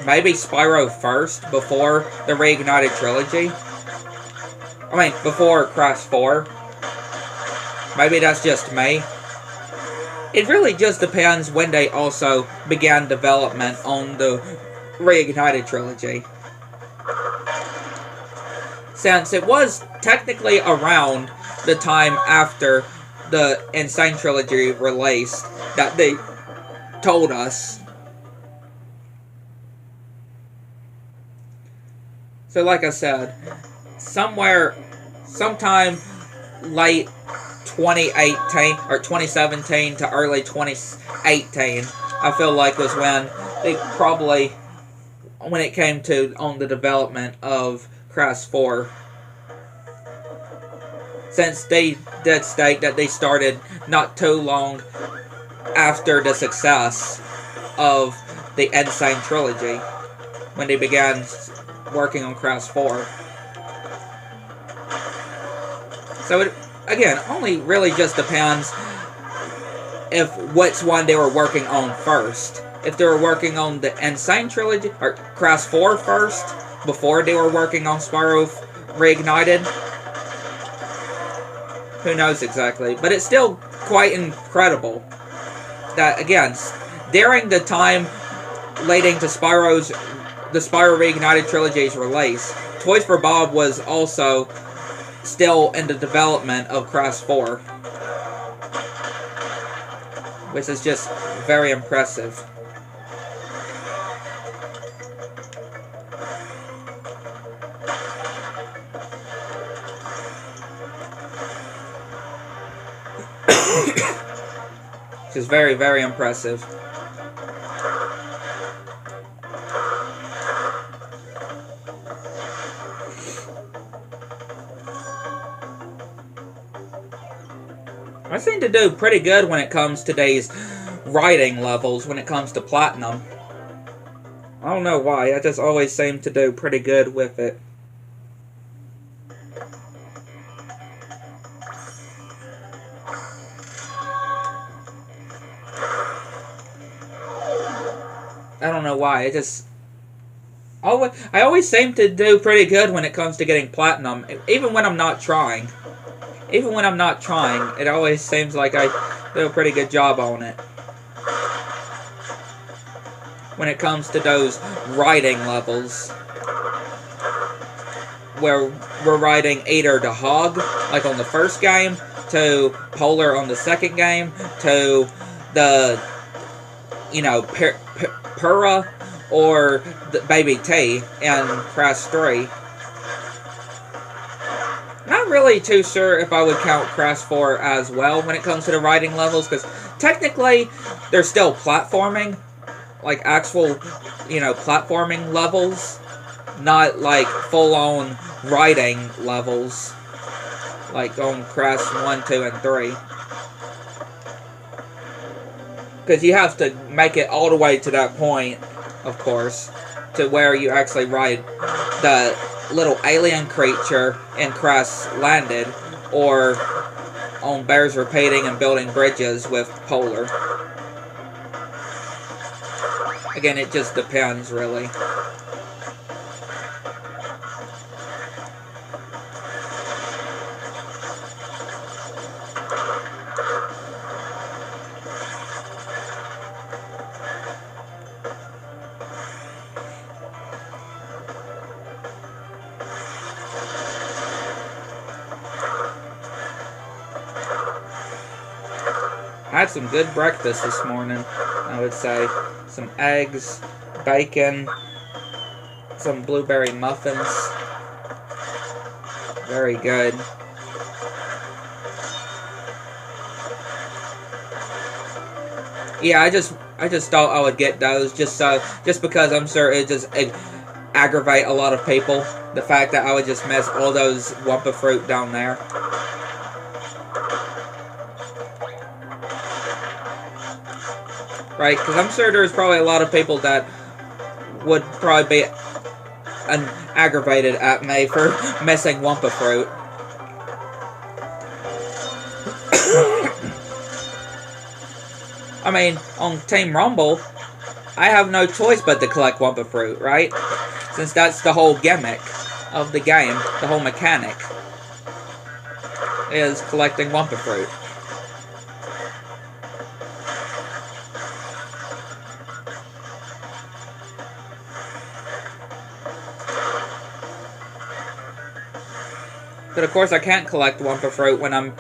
maybe Spyro first before the Reignited trilogy. I mean, before Crash 4. Maybe that's just me. It really just depends when they also began development on the Reignited trilogy. Since it was technically around the time after the Insane trilogy released that they told us. So like I said, sometime late 2018 or 2017 to early 2018, I feel like was when it came to on the development of Crash 4. Since they did state that they started not too long after the success of the Insane trilogy, when they began working on Crash 4. So it, again, only really just depends if which one they were working on first. If they were working on the Insane trilogy, or Crash 4 first, before they were working on Spyro Reignited. Who knows exactly. But it's still quite incredible that, again, during the time leading to the Spyro Reignited trilogy's release, Toys for Bob was also still in the development of Crash 4. Which is just very impressive. Which is very, very impressive. I seem to do pretty good when it comes to these writing levels, when it comes to Platinum. I don't know why, I just always seem to do pretty good with it. I don't know why, I always seem to do pretty good when it comes to getting Platinum, even when I'm not trying. Even when I'm not trying, it always seems like I do a pretty good job on it. When it comes to those writing levels, where we're riding Eater to Hog, like on the first game, to Polar on the second game, to the, Pura or the Baby T in Crash 3. Not really too sure if I would count Crash 4 as well when it comes to the riding levels, because technically they're still platforming, like actual, platforming levels, not like full-on riding levels, like on Crash 1, 2, and 3. Because you have to make it all the way to that point, of course, to where you actually ride the little alien creature in Crash Landed, or on Bears repeating and building bridges with Polar. Again, it just depends, really. I had some good breakfast this morning, I would say. Some eggs, bacon, some blueberry muffins. Very good. Yeah, I just thought I would get those just because I'm sure it just aggravate a lot of people. The fact that I would just mess all those Wumpa fruit down there. Right, because I'm sure there's probably a lot of people that would probably be aggravated at me for missing Wumpa fruit. I mean, on Team Rumble, I have no choice but to collect Wumpa fruit, right? Since that's the whole gimmick of the game, the whole mechanic is collecting Wumpa fruit. But of course I can't collect Wumpa fruit when I'm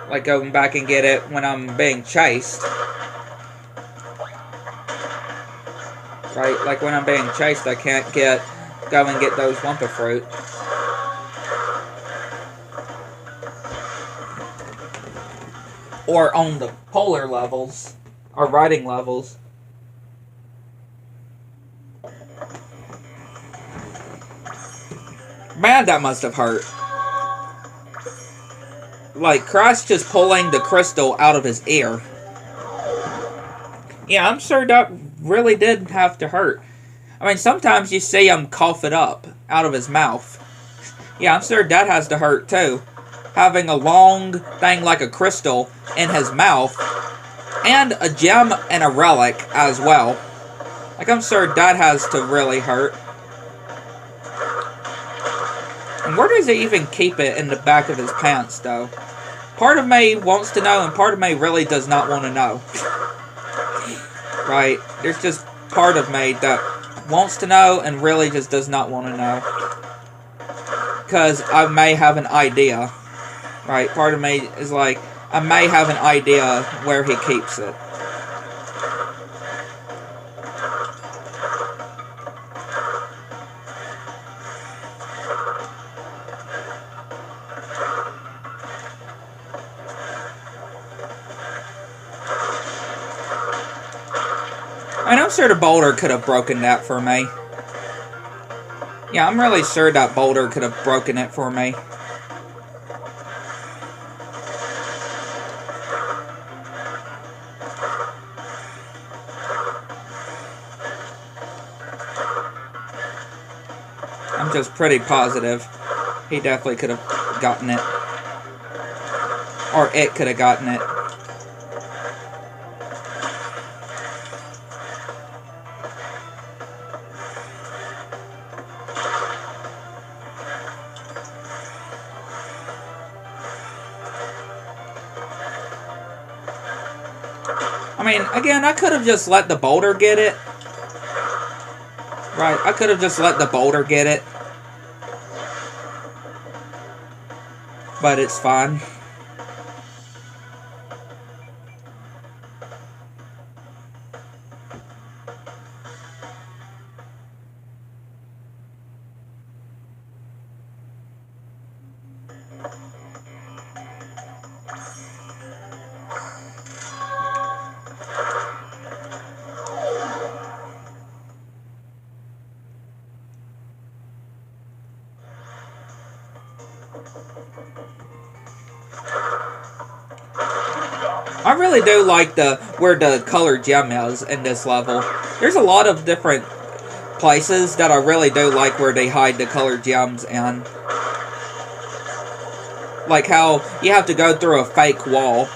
like going back and get it when I'm being chased. Right? Like when I'm being chased I can't go and get those Wumpa fruit. Or on the polar levels, or riding levels. Man, that must have hurt. Like, Crash just pulling the crystal out of his ear. Yeah, I'm sure that really did have to hurt. I mean, sometimes you see him cough it up out of his mouth. Yeah, I'm sure that has to hurt too. Having a long thing like a crystal in his mouth, and a gem and a relic as well. Like, I'm sure that has to really hurt. And where does he even keep it in the back of his pants, though? Part of me wants to know, and part of me really does not want to know. Right? There's just part of me that wants to know, and really just does not want to know. Because I may have an idea. Right? Part of me is like, I may have an idea where he keeps it. I mean, I'm sure the boulder could have broken that for me. Yeah, I'm really sure that boulder could have broken it for me. I'm just pretty positive he definitely could have gotten it. Or it could have gotten it. I mean, again, I could have just let the boulder get it. Right, I could have just let the boulder get it. But it's fine. I really do like where the color gem is in this level. There's a lot of different places that I really do like where they hide the colored gems in. Like how you have to go through a fake wall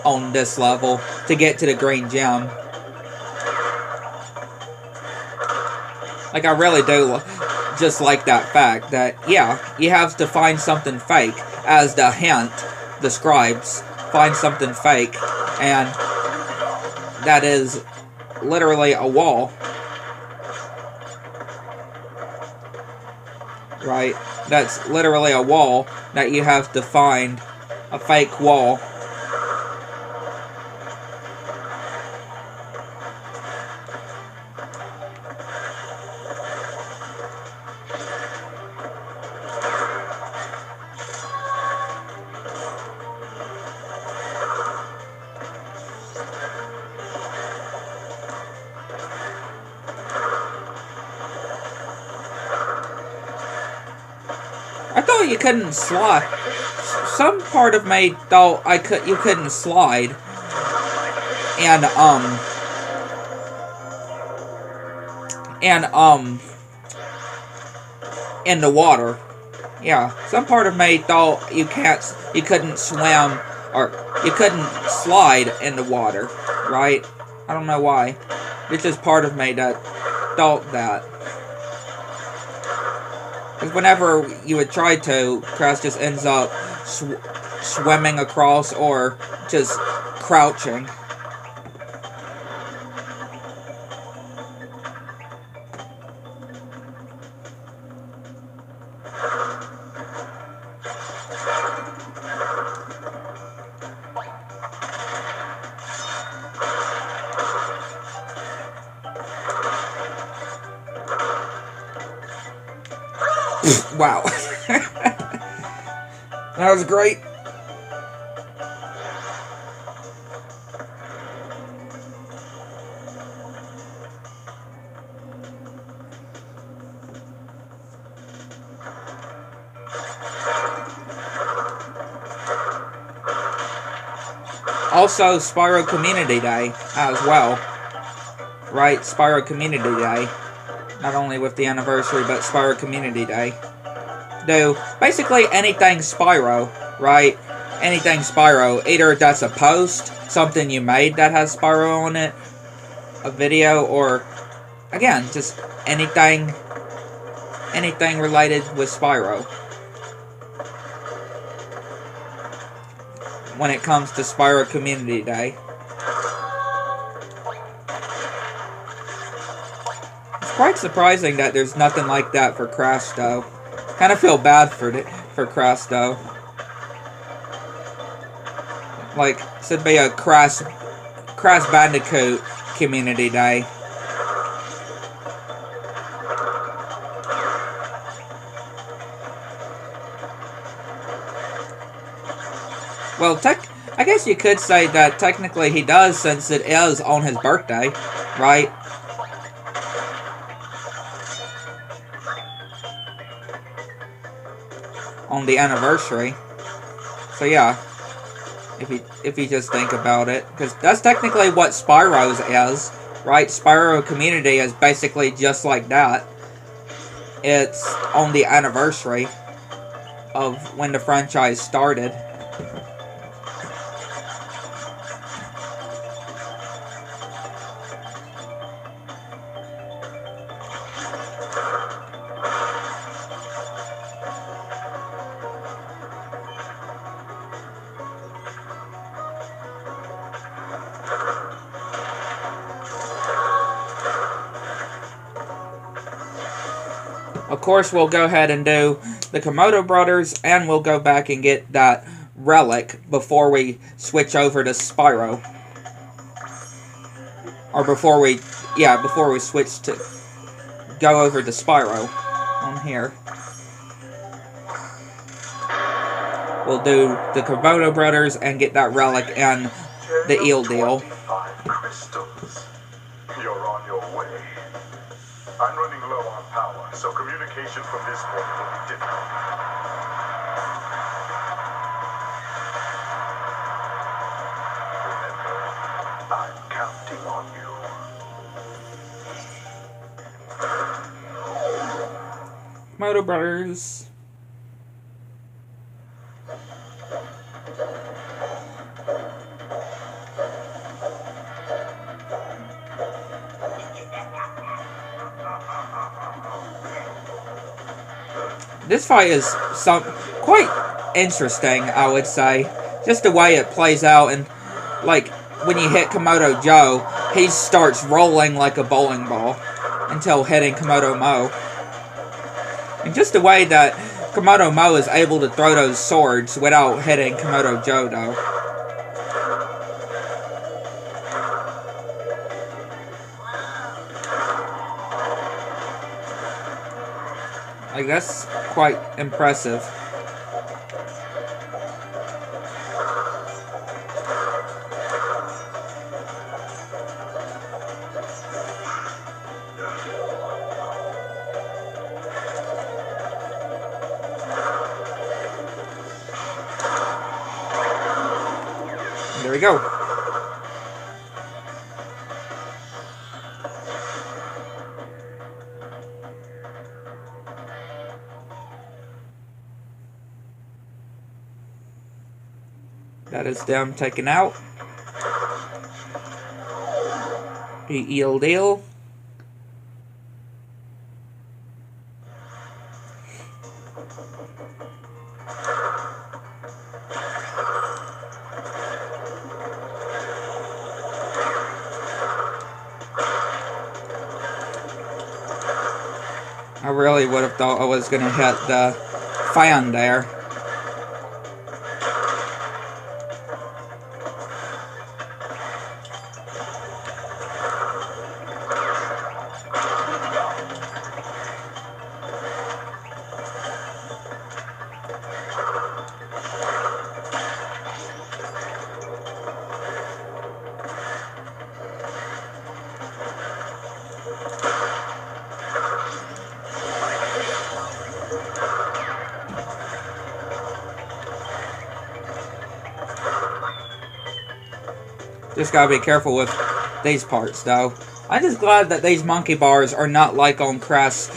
on this level to get to the green gem. Like, I really do just like that fact that, yeah, you have to find something fake, as the hint describes. Find something fake, and that is literally a wall. Right? That's literally a wall that you have to find. A fake wall. I thought you couldn't slide. Some part of me thought you couldn't slide. And in the water. Yeah, some part of me thought you couldn't swim, or you couldn't slide in the water, right? I don't know why. It's just part of me that thought that. Because whenever you would try to, Crash just ends up swimming across or just crouching. Wow. That was great. Also, Spyro Community Day as well. Right? Spyro Community Day. Not only with the anniversary, but Spyro Community Day. Do basically anything Spyro, right? Anything Spyro. Either that's a post, something you made that has Spyro on it, a video, or, again, just anything related with Spyro. When it comes to Spyro Community Day. It's quite surprising that there's nothing like that for Crash, though. Kind of feel bad for Crash, though. Like, should be a Crash Bandicoot Community Day. Well, I guess you could say that technically he does, since it is on his birthday, right? On the anniversary. So yeah, if you just think about it, because that's technically what Spyro's is, right? Spyro Community is basically just like that. It's on the anniversary of when the franchise started. Of course, we'll go ahead and do the Komodo Brothers, and we'll go back and get that relic before we switch over to Spyro. Or before we switch to go over to Spyro on here. We'll do the Komodo Brothers and get that relic and the eel deal. Crystals. You're on your way. I'm running low on power, so communication from this point will be difficult. Remember, I'm counting on you. Moto Brothers. This fight is quite interesting, I would say. Just the way it plays out, and like when you hit Komodo Joe, he starts rolling like a bowling ball until hitting Komodo Mo. And just the way that Komodo Mo is able to throw those swords without hitting Komodo Joe, though. Like, that's quite impressive. There we go. That is them taken out. Eel deal. I really would have thought I was going to hit the fan there. Just gotta be careful with these parts, though. I'm just glad that these monkey bars are not like on Crass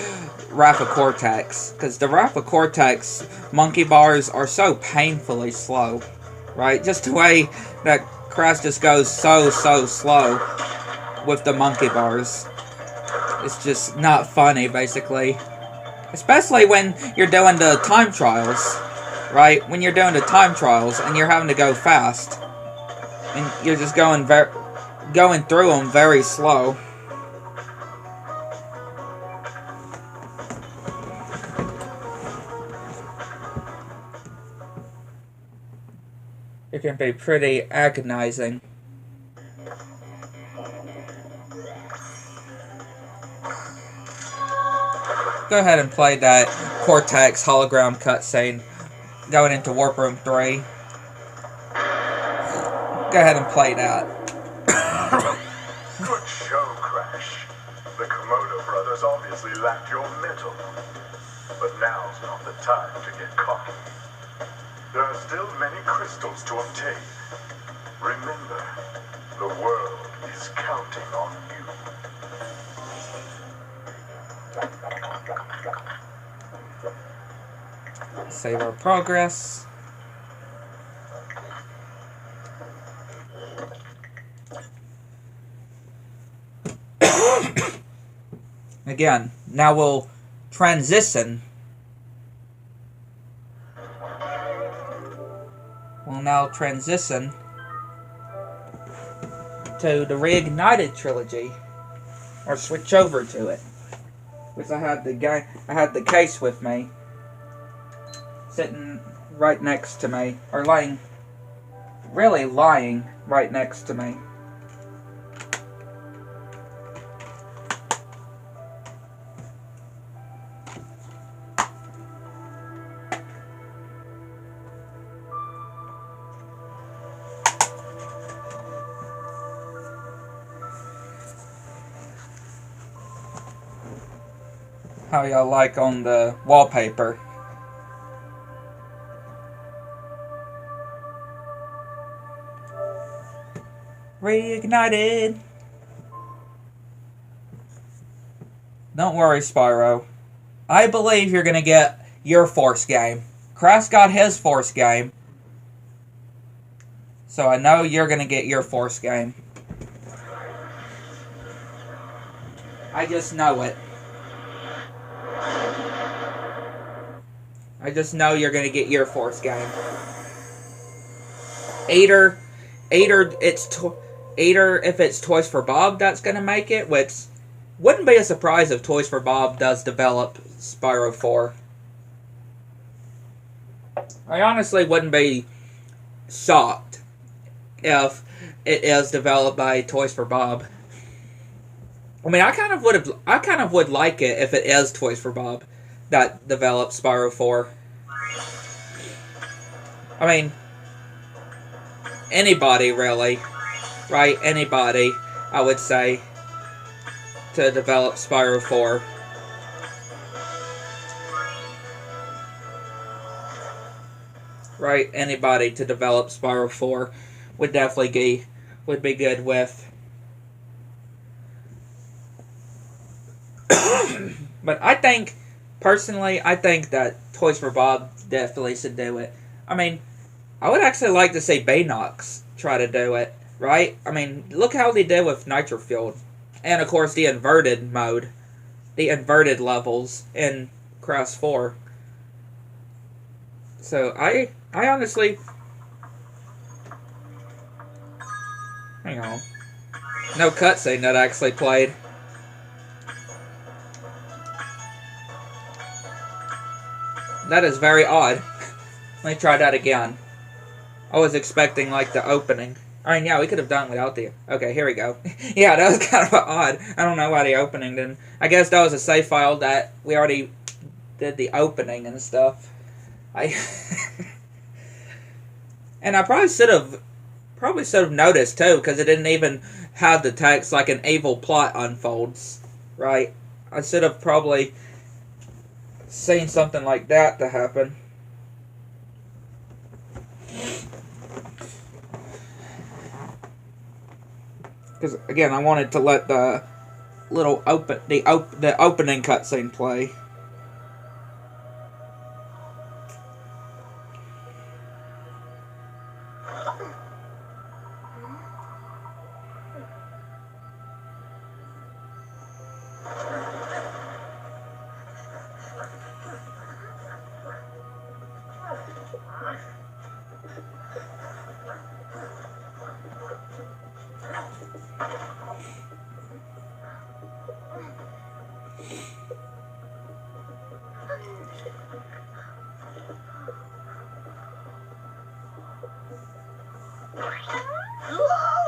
Rapha Cortex, because the Rapha Cortex monkey bars are so painfully slow, right? Just the way that Crass just goes so slow with the monkey bars. It's just not funny, basically. Especially when you're doing the time trials, right? When you're doing the time trials and you're having to go fast. And you're just going through them very slow. It can be pretty agonizing. Go ahead and play that Cortex hologram cutscene going into Warp Room 3. Go ahead and play that. Good show, Crash. The Komodo brothers obviously lacked your mettle. But now's not the time to get cocky. There are still many crystals to obtain. Remember, the world is counting on you. Save our progress. Again, now we'll transition. We'll now transition to the Reignited trilogy, or switch over to it. Because I had the case with me, sitting right next to me, or lying right next to me. How y'all like on the wallpaper? Reignited! Don't worry, Spyro. I believe you're going to get your Force game. Crass got his Force game. So I know you're going to get your Force game. I just know it. I just know you're going to get your Force game. Either if it's Toys for Bob that's going to make it, which wouldn't be a surprise if Toys for Bob does develop Spyro 4. I honestly wouldn't be shocked if it is developed by Toys for Bob. I mean, I kind of would like it if it is Toys for Bob that develops Spyro 4. I mean, anybody really, right? Anybody, I would say, to develop Spyro 4. Right? Anybody to develop Spyro 4 would definitely would be good with. But I think, personally, I think that Toys for Bob definitely should do it. I mean, I would actually like to see Baynox try to do it, right? I mean, look how they did with Nitro Fueled. And, of course, the inverted mode. The inverted levels in Crash 4. So, I honestly... Hang on. No cutscene that actually played. That is very odd. Let me try that again. I was expecting, like, the opening. I mean, yeah, we could have done without the... Okay, here we go. Yeah, that was kind of odd. I don't know why the opening didn't... I guess that was a save file that we already did the opening and stuff. And I probably should have noticed, too, because it didn't even have the text like an evil plot unfolds. Right? I should have probably seen something like that to happen. Because again, I wanted to let the little the opening cutscene play.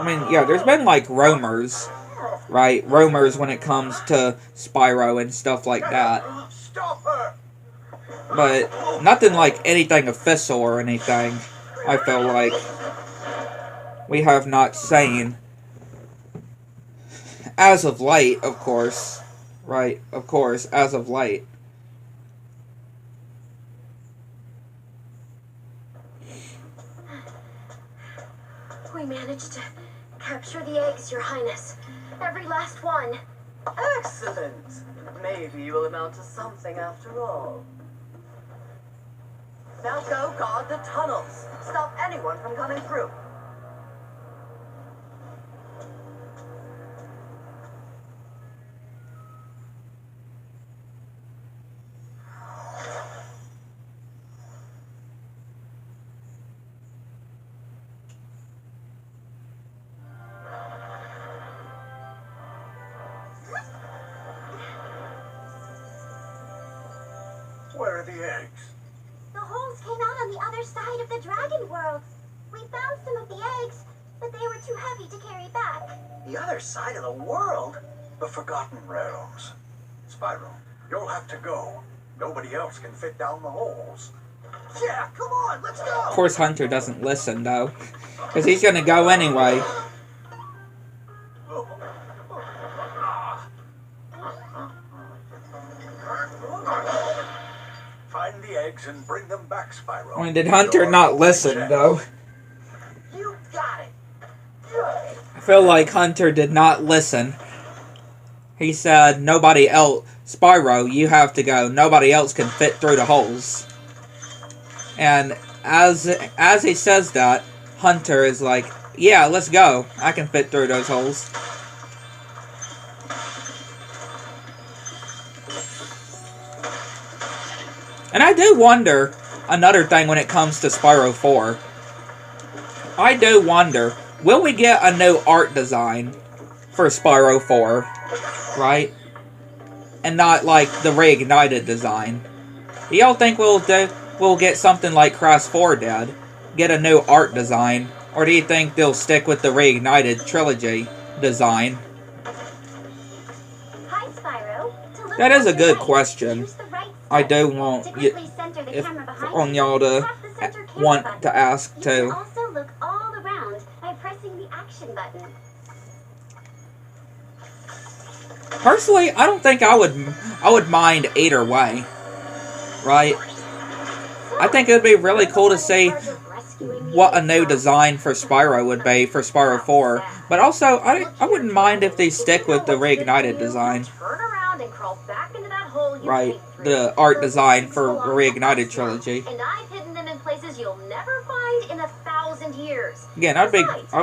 I mean, yeah, there's been, like, rumors, right? Rumors when it comes to Spyro and stuff like that. But nothing like anything official or anything, I feel like. We have not seen. As of late, of course. Right, of course, as of late. We managed to capture the eggs, Your Highness. Every last one. Excellent. Maybe you will amount to something after all. Now go guard the tunnels. Stop anyone from coming through. Where are the eggs? The holes came out on the other side of the dragon world. We found some of the eggs, but they were too heavy to carry back. The other side of the world? The Forgotten Realms. Spyro, you'll have to go. Nobody else can fit down the holes. Yeah, come on, let's go! Of course Hunter doesn't listen, though. Because he's gonna go anyway. Find the eggs and bring them back, Spyro. I mean, did Hunter not listen, though? You got it. I feel like Hunter did not listen. He said nobody else. Spyro, you have to go. Nobody else can fit through the holes. And as he says that, Hunter is like, yeah, let's go. I can fit through those holes. And I do wonder, another thing when it comes to Spyro 4. I do wonder, will we get a new art design for Spyro 4? Right? And not like the reignited design. Do y'all think we'll get something like Crash 4 did? Get a new art design? Or do you think they'll stick with the reignited trilogy design? Hi, Spyro. That is a good question. I do want on y'all to want to ask too. You can also look all around by pressing the action button. Personally, I don't think I would mind either way. Right? I think it would be really cool to see what a new design for Spyro would be for Spyro 4. But also, I wouldn't mind if they stick with the reignited design. Right, the art design for the reignited trilogy. And I've hidden them in places you'll never find in 1,000 years. Again, I'd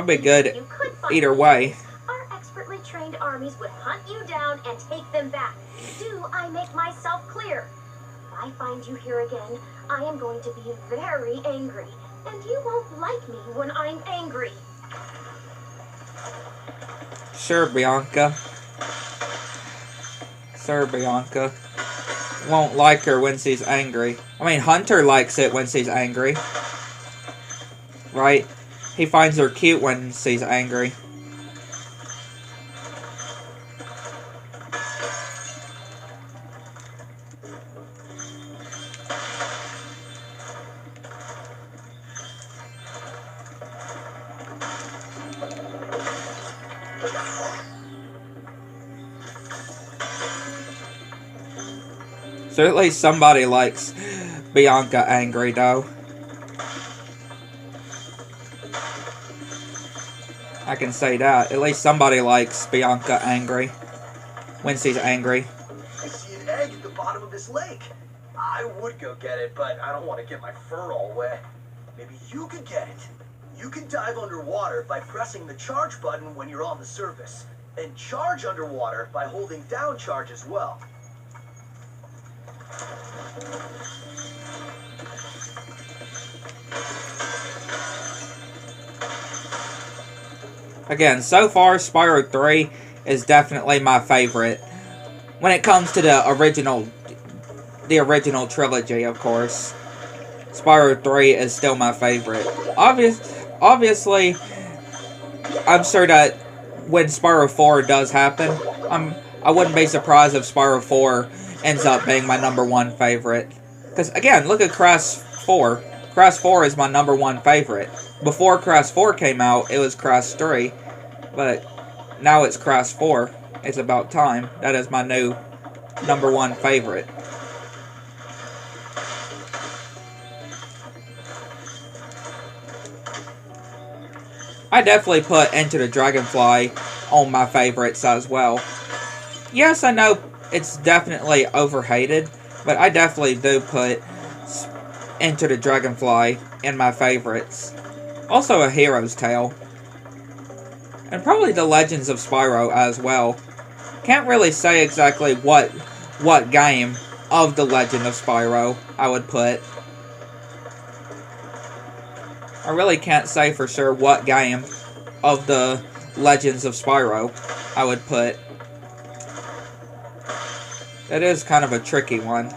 be good either way. Our expertly trained armies would hunt you down and take them back. Do I make myself clear? If I find you here again, I am going to be very angry. And you won't like me when I'm angry. Sure, Bianca. Sir, Bianca. Won't like her when she's angry. I mean, Hunter likes it when she's angry. Right? He finds her cute when she's angry. So at least somebody likes Bianca angry, though. I can say that. At least somebody likes Bianca angry. When she's angry. I see an egg at the bottom of this lake. I would go get it, but I don't want to get my fur all wet. Maybe you could get it. You can dive underwater by pressing the charge button when you're on the surface. And charge underwater by holding down charge as well. Again, so far, Spyro 3 is definitely my favorite. When it comes to the original trilogy, of course. Spyro 3 is still my favorite. Obviously, I'm sure that when Spyro 4 does happen, I wouldn't be surprised if Spyro 4 ends up being my #1 favorite. Because, again, look at Crash 4. Crash 4 is my #1 favorite. Before Crash 4 came out, it was Crash 3. But now it's Crash 4. It's about time. That is my new #1 favorite. I definitely put Enter the Dragonfly on my favorites as well. Yes, I know it's definitely overhated, but I definitely do put Enter the Dragonfly in my favorites. Also A Hero's Tale. And probably The Legends of Spyro as well. Can't really say exactly what game of The Legend of Spyro I would put. I really can't say for sure what game of The Legends of Spyro I would put. That is kind of a tricky one.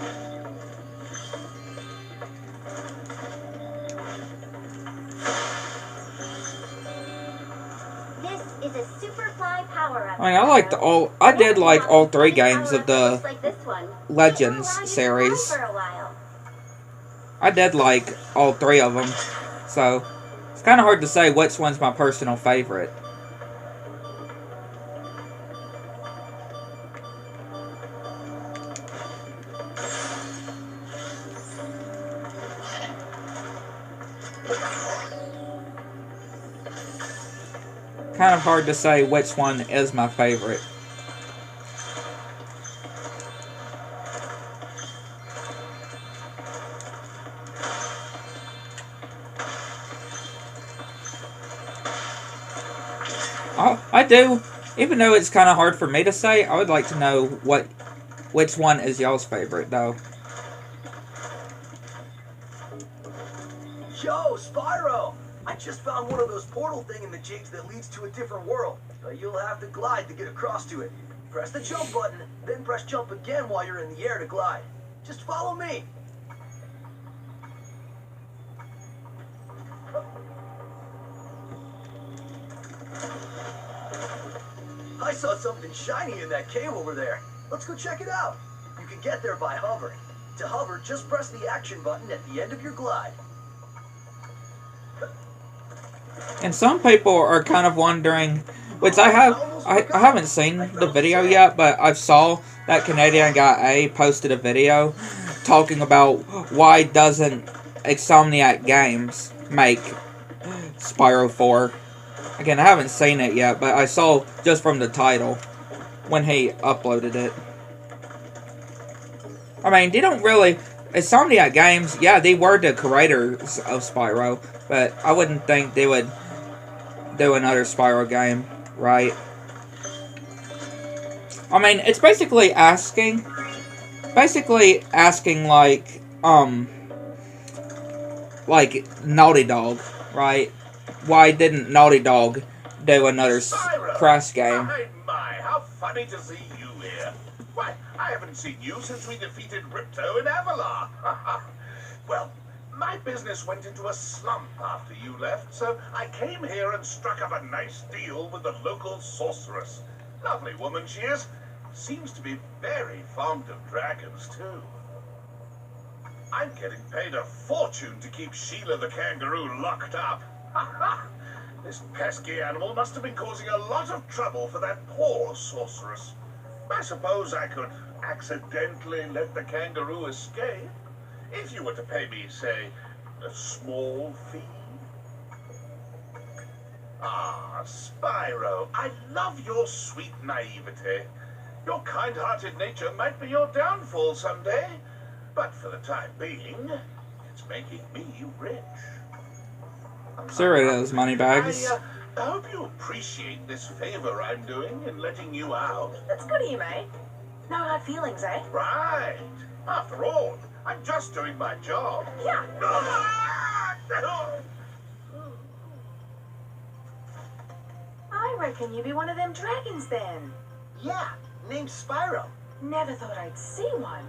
This is a Superfly power-up. I mean, I did like all 3 games of the Legends series. I did like all 3 of them. So, it's kind of hard to say which one's my personal favorite. Kind of hard to say which one is my favorite. I do, even though it's kind of hard for me to say, I would like to know which one is y'all's favorite, though. Yo, Spyro! I just found one of those portal thingamajigs that leads to a different world. But you'll have to glide to get across to it. Press the jump button, then press jump again while you're in the air to glide. Just follow me. I saw something shiny in that cave over there. Let's go check it out. You can get there by hovering. To hover, just press the action button at the end of your glide. And some people are kind of wondering, which I haven't seen the video yet, but I saw that Canadian guy posted a video talking about why doesn't Insomniac Games make Spyro 4. Again, I haven't seen it yet, but I saw just from the title when he uploaded it. I mean, they don't really... Insomniac Games, yeah, they were the creators of Spyro, but I wouldn't think they would do another Spyro game, right? I mean, it's basically asking like Naughty Dog, right? Why didn't Naughty Dog do another Crash game? My, how funny to see you here. Why, I haven't seen you since we defeated Ripto in Avalar. Well, my business went into a slump after you left, so I came here and struck up a nice deal with the local sorceress. Lovely woman she is. Seems to be very fond of dragons, too. I'm getting paid a fortune to keep Sheila the kangaroo locked up. This pesky animal must have been causing a lot of trouble for that poor sorceress. I suppose I could accidentally let the kangaroo escape, if you were to pay me, say, a small fee. Ah, Spyro, I love your sweet naivete. Your kind-hearted nature might be your downfall someday, but for the time being, it's making me rich. Sure it is, Moneybags. I hope you appreciate this favor I'm doing in letting you out. That's good of you, mate. No hard feelings, eh? Right. After all, I'm just doing my job. Yeah. I reckon you be one of them dragons then. Yeah, named Spyro. Never thought I'd see one.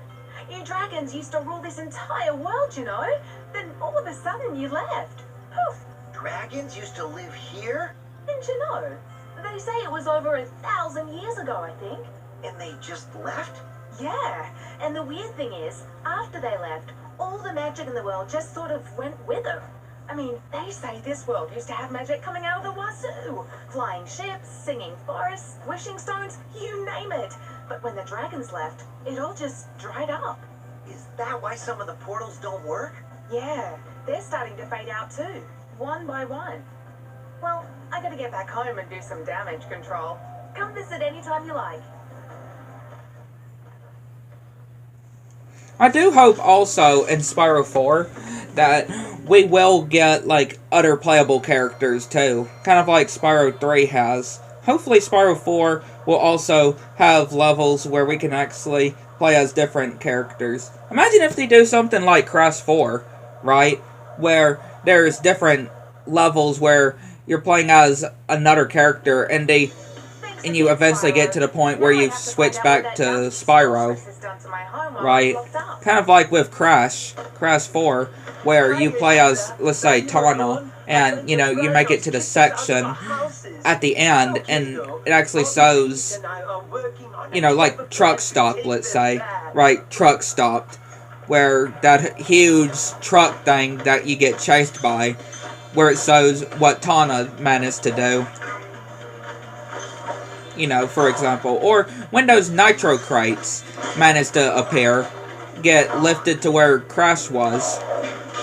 You dragons used to rule this entire world, you know? Then all of a sudden you left. Poof. Dragons used to live here? Didn't you know? They say it was over 1,000 years ago, I think. And they just left? Yeah, and the weird thing is, after they left, all the magic in the world just sort of went with them. I mean, they say this world used to have magic coming out of the wazoo. Flying ships, singing forests, wishing stones, you name it. But when the dragons left, it all just dried up. Is that why some of the portals don't work? Yeah, they're starting to fade out too, one by one. Well, I gotta get back home and do some damage control. Come visit anytime you like. I do hope also in Spyro 4 that we will get like other playable characters too, kind of like Spyro 3 has. Hopefully Spyro 4 will also have levels where we can actually play as different characters. Imagine if they do something like Crash 4, right? Where there's different levels where you're playing as another character and you eventually get to the point where you switch back to Spyro, right? Kind of like with Crash 4, where you play as, let's say, Tana, and, you know, you make it to the section at the end, and it actually shows, you know, like Truck Stop, let's say, right? Truck Stopped, where that huge truck thing that you get chased by, where it shows what Tana managed to do. You know, for example. Or when those nitro crates managed to appear, get lifted to where Crash was,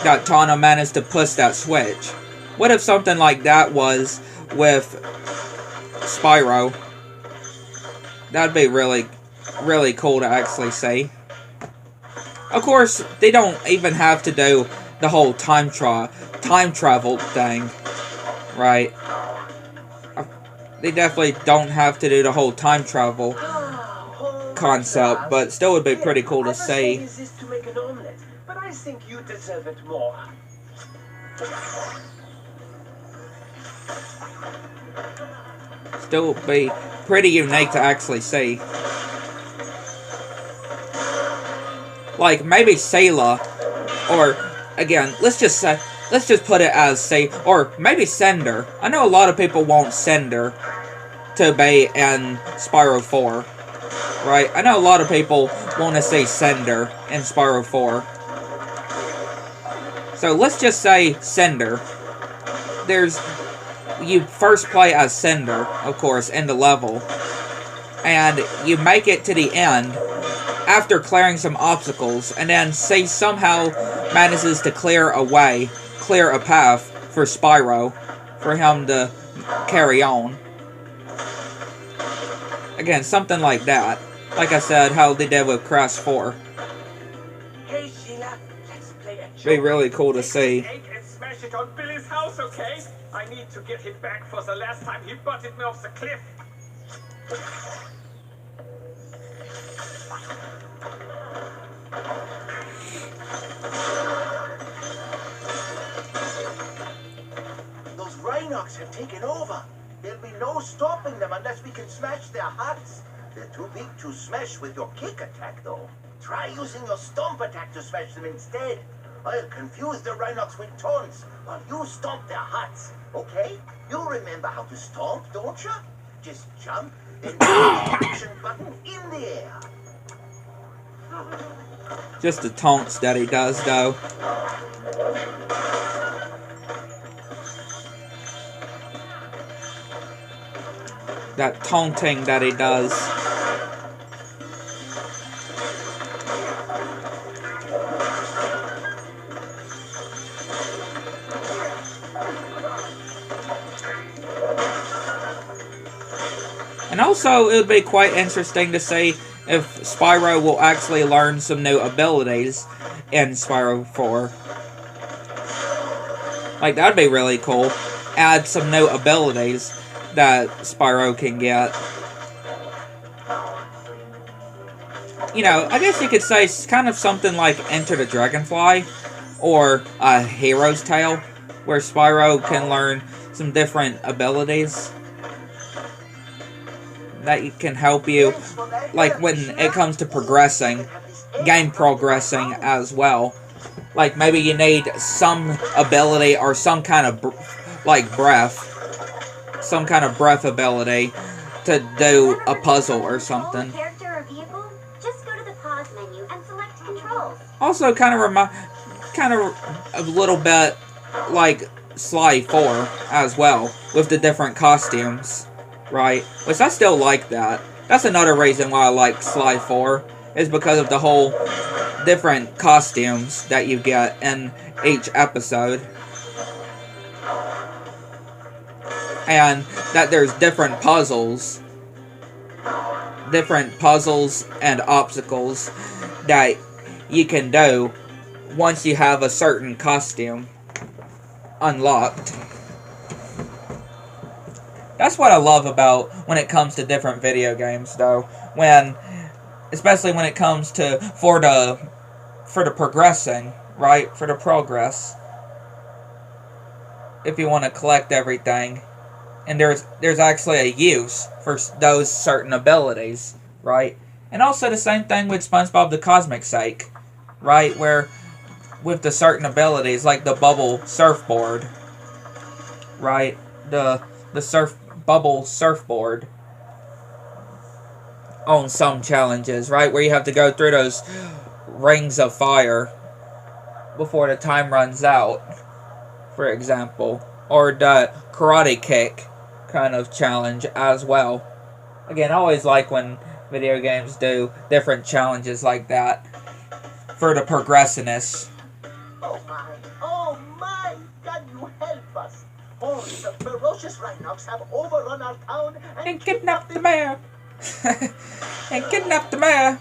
that Tana managed to push that switch. What if something like that was with Spyro? That'd be really, really cool to actually see. Of course, they don't even have to do the whole time travel thing, right? they definitely don't have to do the whole time travel concept, but still would be pretty cool to see. To make an omelet, but I think you deserve it more. Still would be pretty unique to actually see. Like maybe Sayla, or again, let's just put it as say, or maybe Cinder. I know a lot of people want Cinder to be in Spyro 4, right? I know a lot of people want to see Cinder in Spyro 4. So let's just say Cinder. You first play as Cinder, of course, in the level, and you make it to the end after clearing some obstacles, and then say somehow manages to clear a path for Spyro, for him to carry on. Again, something like that. Like I said, how they did with Crash 4. Hey Sheila, let's play a joke. Be really cool to see. Take and smash it on Billy's house, okay? I need to get him back for the last time he butted me off the cliff. Those Rhinox have taken over. There'll be no stopping them unless we can smash their huts. They're too big to smash with your kick attack, though. Try using your stomp attack to smash them instead. I'll confuse the Rhinox with taunts while you stomp their huts, okay? You remember how to stomp, don't you? Just jump and hit the action button in the air. Just the taunts that he does, though. That taunting that he does. And also, it would be quite interesting to see if Spyro will actually learn some new abilities in Spyro 4. Like, that'd be really cool. Add some new abilities that Spyro can get. You know, I guess you could say it's kind of something like Enter the Dragonfly or a Hero's Tale, where Spyro can learn some different abilities that can help you, like when it comes to progressing, game progressing as well. Like maybe you need some ability or some kind of some kind of breath ability to do a puzzle or something. Character or vehicle? Just go to the pause menu and select controls. Also, kind of a little bit like Sly 4 as well, with the different costumes, right? Which I still like that. That's another reason why I like Sly 4, is because of the whole different costumes that you get in each episode. And that there's different puzzles and obstacles that you can do once you have a certain costume unlocked. That's what I love about when it comes to different video games, though. Especially when it comes to for the progressing, right? For the progress. If you want to collect everything. And there's actually a use for those certain abilities, right? And also the same thing with SpongeBob the Cosmic Sake, right? Where with the certain abilities, like the bubble surfboard, right? The bubble surfboard on some challenges, right? Where you have to go through those rings of fire before the time runs out, for example. Or the karate kick kind of challenge as well. Again, I always like when video games do different challenges like that for the progressiveness. Oh my, God, you help us. Oh, the ferocious Rhinox have overrun our town and kidnapped the mayor. And kidnapped the mayor.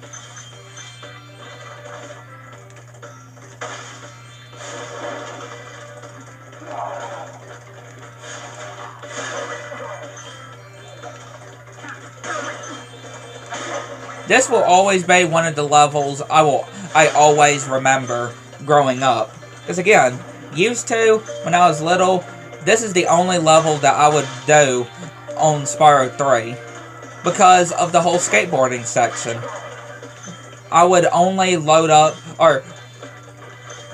this will always be one of the levels I always remember growing up. Because again, used to, when I was little, this is the only level that I would do on Spyro 3. Because of the whole skateboarding section. I would only load up, or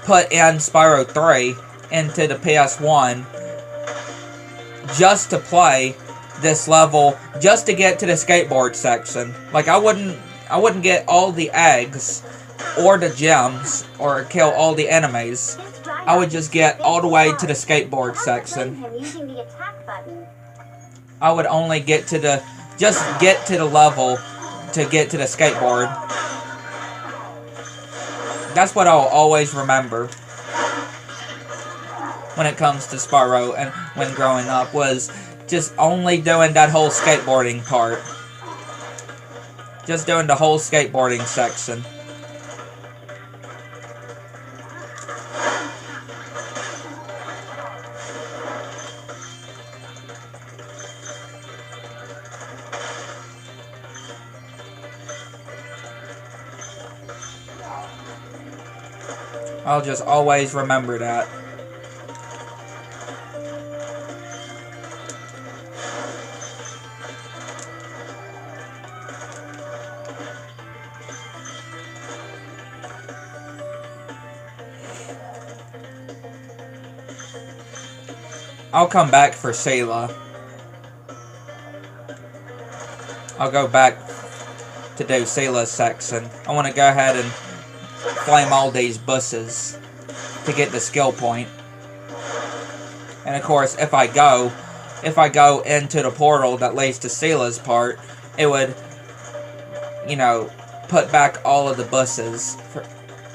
put in Spyro 3 into the PS1 just to play this level, just to get to the skateboard section. Like, I wouldn't get all the eggs or the gems or kill all the enemies. I would just get all the way to the skateboard section. I would only get to the level to get to the skateboard. That's what I'll always remember when it comes to Spyro and when growing up, was just only doing that whole skateboarding part. Just doing the whole skateboarding section. I'll just always remember that. I'll come back for Selah. I'll go back to do Selah's section. I want to go ahead and flame all these buses to get the skill point. And of course, if I go into the portal that leads to Selah's part, it would, you know, put back all of the buses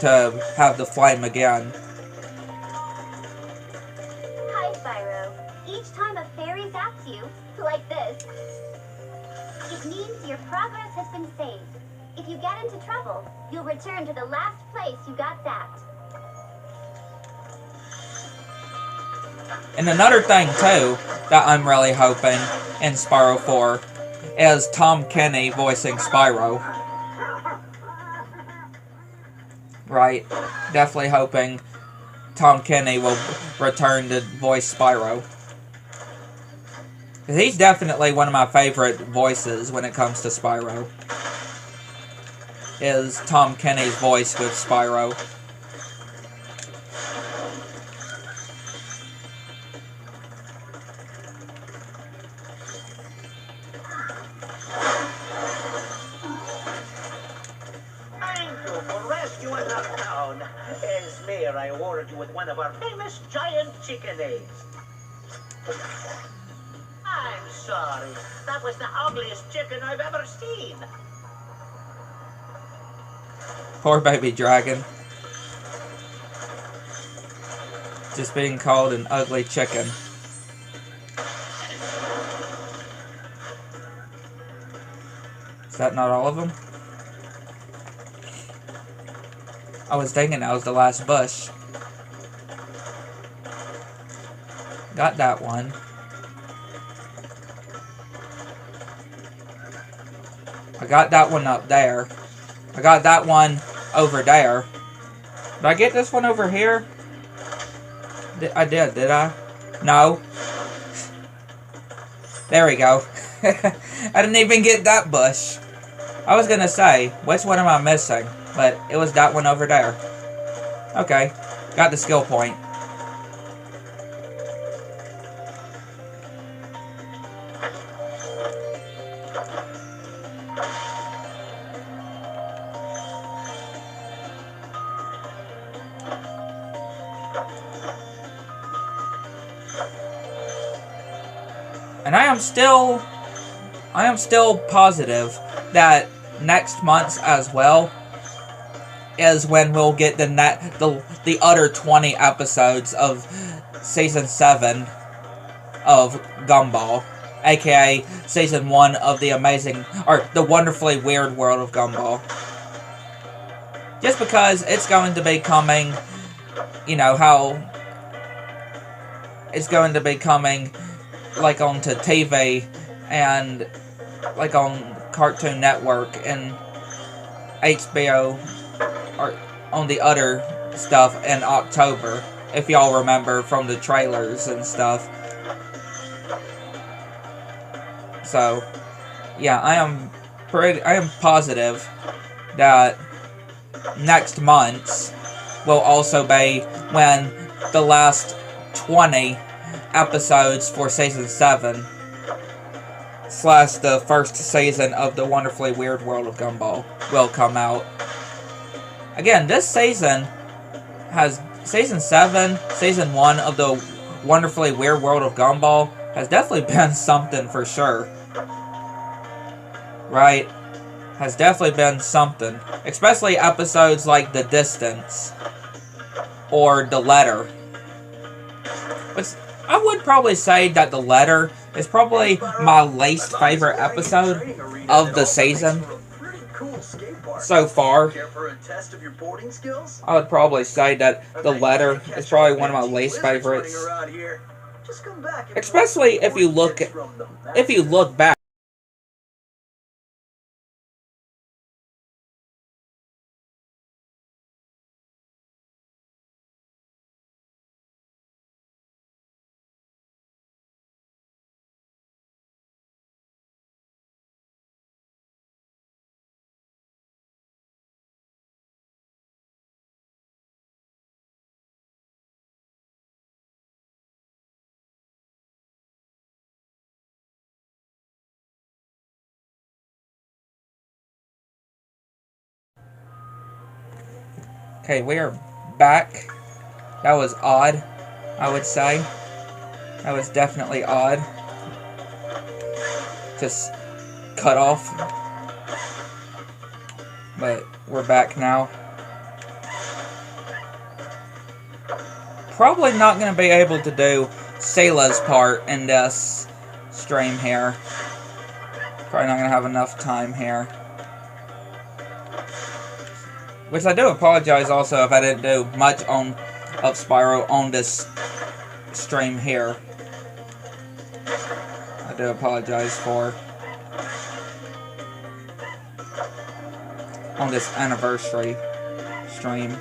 to have the flame again. Hi, Spyro. Each time a fairy zaps you, like this, it means your progress has been saved. If you get into trouble, you'll return to the last place you got zapped. And another thing, too, that I'm really hoping in Spyro 4 is Tom Kenny voicing Spyro. Right? Definitely hoping Tom Kenny will return to voice Spyro. He's definitely one of my favorite voices when it comes to Spyro. Is Tom Kenny's voice with Spyro. Thank you for rescuing our town. As mayor, I awarded you with one of our famous giant chicken eggs. I'm sorry. That was the ugliest chicken I've ever seen. Poor baby dragon. Just being called an ugly chicken. Is that not all of them? I was thinking that was the last bush. Got that one. I got that one up there. I got that one over there. Did I get this one over here? I did I? No. There we go. I didn't even get that bush. I was gonna say, which one am I missing? But it was that one over there. Okay. Got the skill point. And I am still positive that next month as well is when we'll get the other 20 episodes of season 7 of Gumball, aka season 1 of the wonderfully weird world of Gumball. Just because it's going to be coming, you know how it's going to be coming like onto TV and like on Cartoon Network in HBO or on the other stuff in October, if y'all remember from the trailers and stuff. So, yeah, I am positive that next month's will also be when the last 20 episodes for season 7 / the first season of the Wonderfully Weird World of Gumball will come out. Again, this season has season 7, season 1 of the Wonderfully Weird World of Gumball has definitely been something for sure. Right? Has definitely been something. Especially episodes like The Distance or The Letter. Which I would probably say that The Letter is probably my least favorite episode of the season so far. I would probably say that The Letter is probably one of my least favorites. Especially if you look back. Okay, we are back. That was odd, I would say. That was definitely odd. Just cut off. But we're back now. Probably not going to be able to do Selah's part in this stream here. Probably not going to have enough time here. Which I do apologize also if I didn't do much of Spyro on this stream here. I do apologize for on this anniversary stream.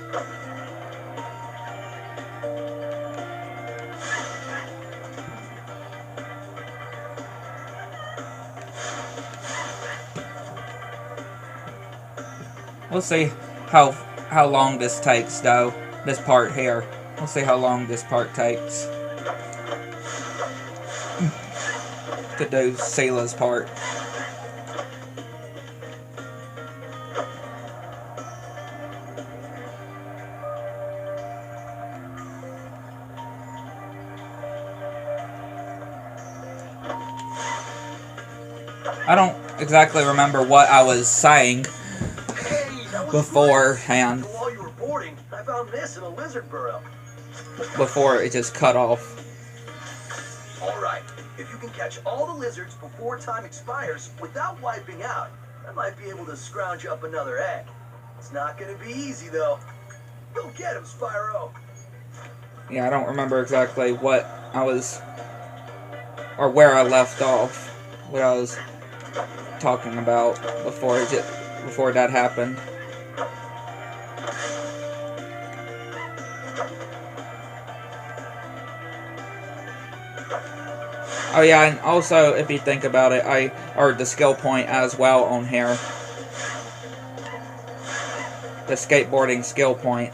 We'll see how long this takes, though. This part here. We'll see how long this part takes to do Selah's part. I don't exactly remember what I was saying beforehand. While you were boarding, I found this in a lizard burrow. Before it just cut off. Alright, if you can catch all the lizards before time expires without wiping out, I might be able to scrounge up another egg. It's not gonna be easy though. Go get him, Spyro! Yeah, I don't remember exactly what I was, or where I left off, what I was talking about before that happened. Oh yeah, and also, if you think about it, or the skill point as well on here. The skateboarding skill point.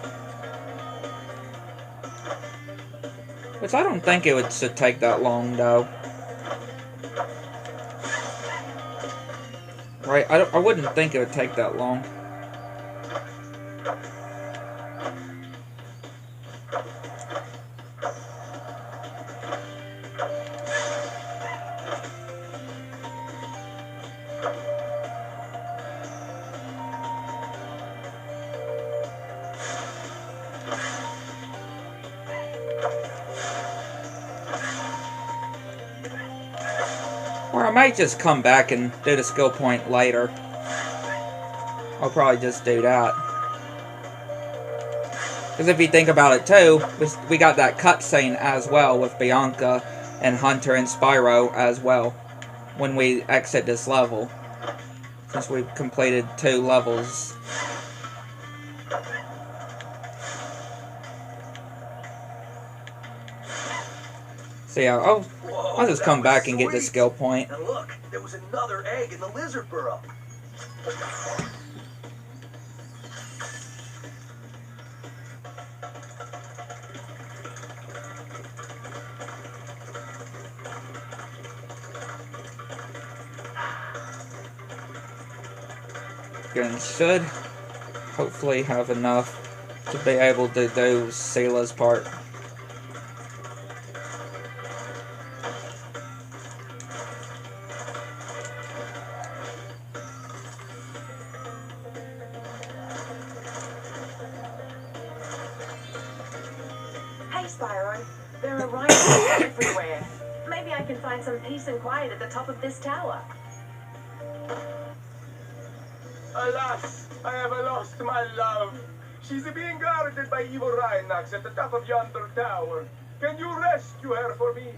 Which I don't think it should take that long, though. Right, I wouldn't think it would take that long. Or I might just come back and do the skill point later. I'll probably just do that. Because if you think about it too, we got that cutscene as well with Bianca and Hunter and Spyro as well. When we exit this level. Since we've completed 2 levels So yeah, I'll just come back and get this skill point. And look, there was another egg in the lizard burrow. And should hopefully have enough to be able to do Sela's part. Hey, Spyro. There are rhinos everywhere. Maybe I can find some peace and quiet at the top of this tower. Alas, I have lost my love. She's being guarded by evil Rhinox at the top of yonder tower. Can you rescue her for me?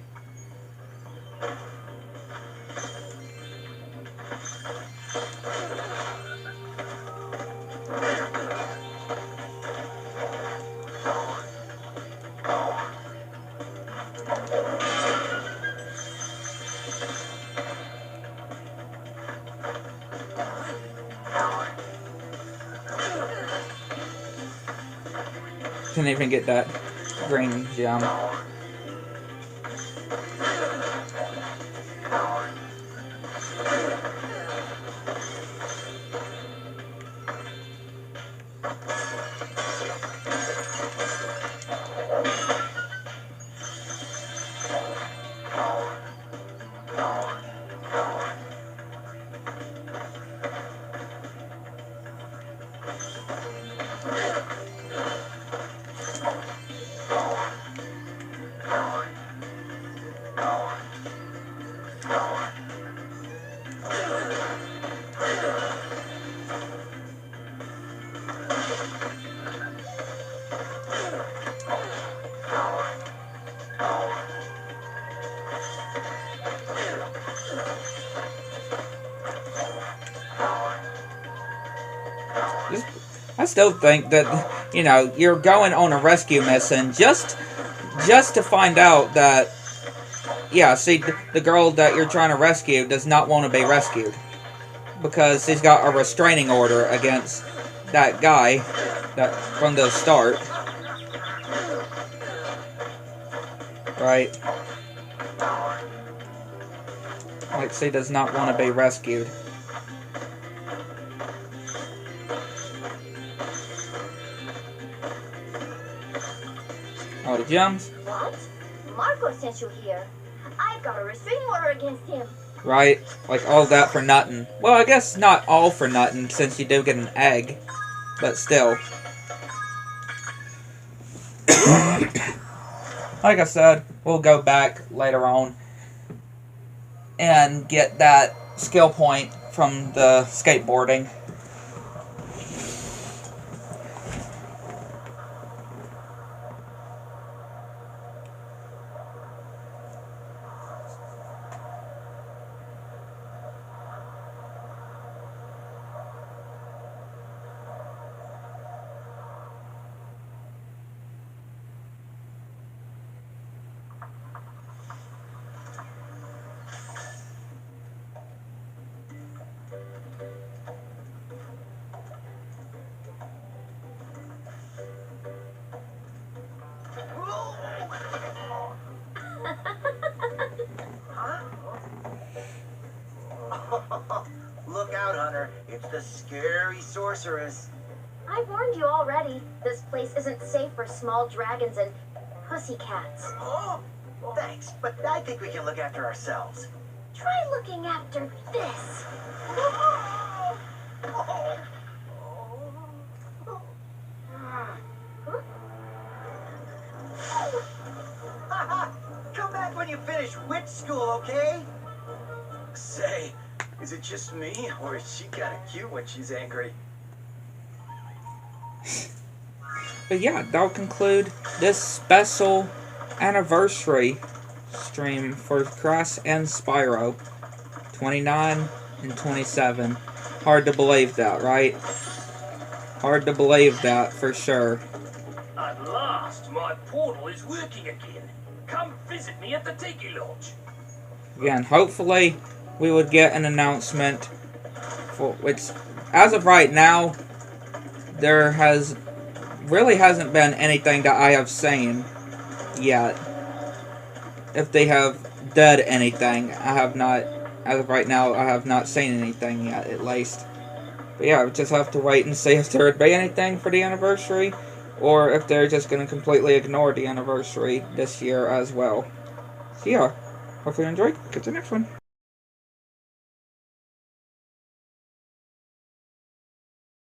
Couldn't even get that green gem. I still think that, you know, you're going on a rescue mission just to find out that, yeah, see, the girl that you're trying to rescue does not want to be rescued. Because she's got a restraining order against that guy that from the start. Right? Like, she does not want to be rescued. All the gems. What? Marco sent you here. I've got a restraining order against him. Right? Like, all that for nothing. Well, I guess not all for nothing, since you do get an egg. But still. Like I said, we'll go back later on and get that skill point from the skateboarding. Look out, Hunter. It's the scary sorceress. I warned you already. This place isn't safe for small dragons and pussycats. Oh, thanks, but I think we can look after ourselves. Try looking after this. Come back when you finish witch school, okay? Say, is it just me, or is she kind of cute when she's angry? But yeah, that'll conclude this special anniversary stream for Crash and Spyro. 29 and 27. Hard to believe that, right? Hard to believe that, for sure. At last, my portal is working again. Come visit me at the Tiki Lodge. Again, hopefully we would get an announcement, for which, as of right now, there really hasn't been anything that I have seen yet. If they have did anything, I have not, as of right now, I have not seen anything yet, at least. But yeah, we just have to wait and see if there would be anything for the anniversary, or if they're just going to completely ignore the anniversary this year as well. So yeah, hopefully you enjoyed. Catch you next one.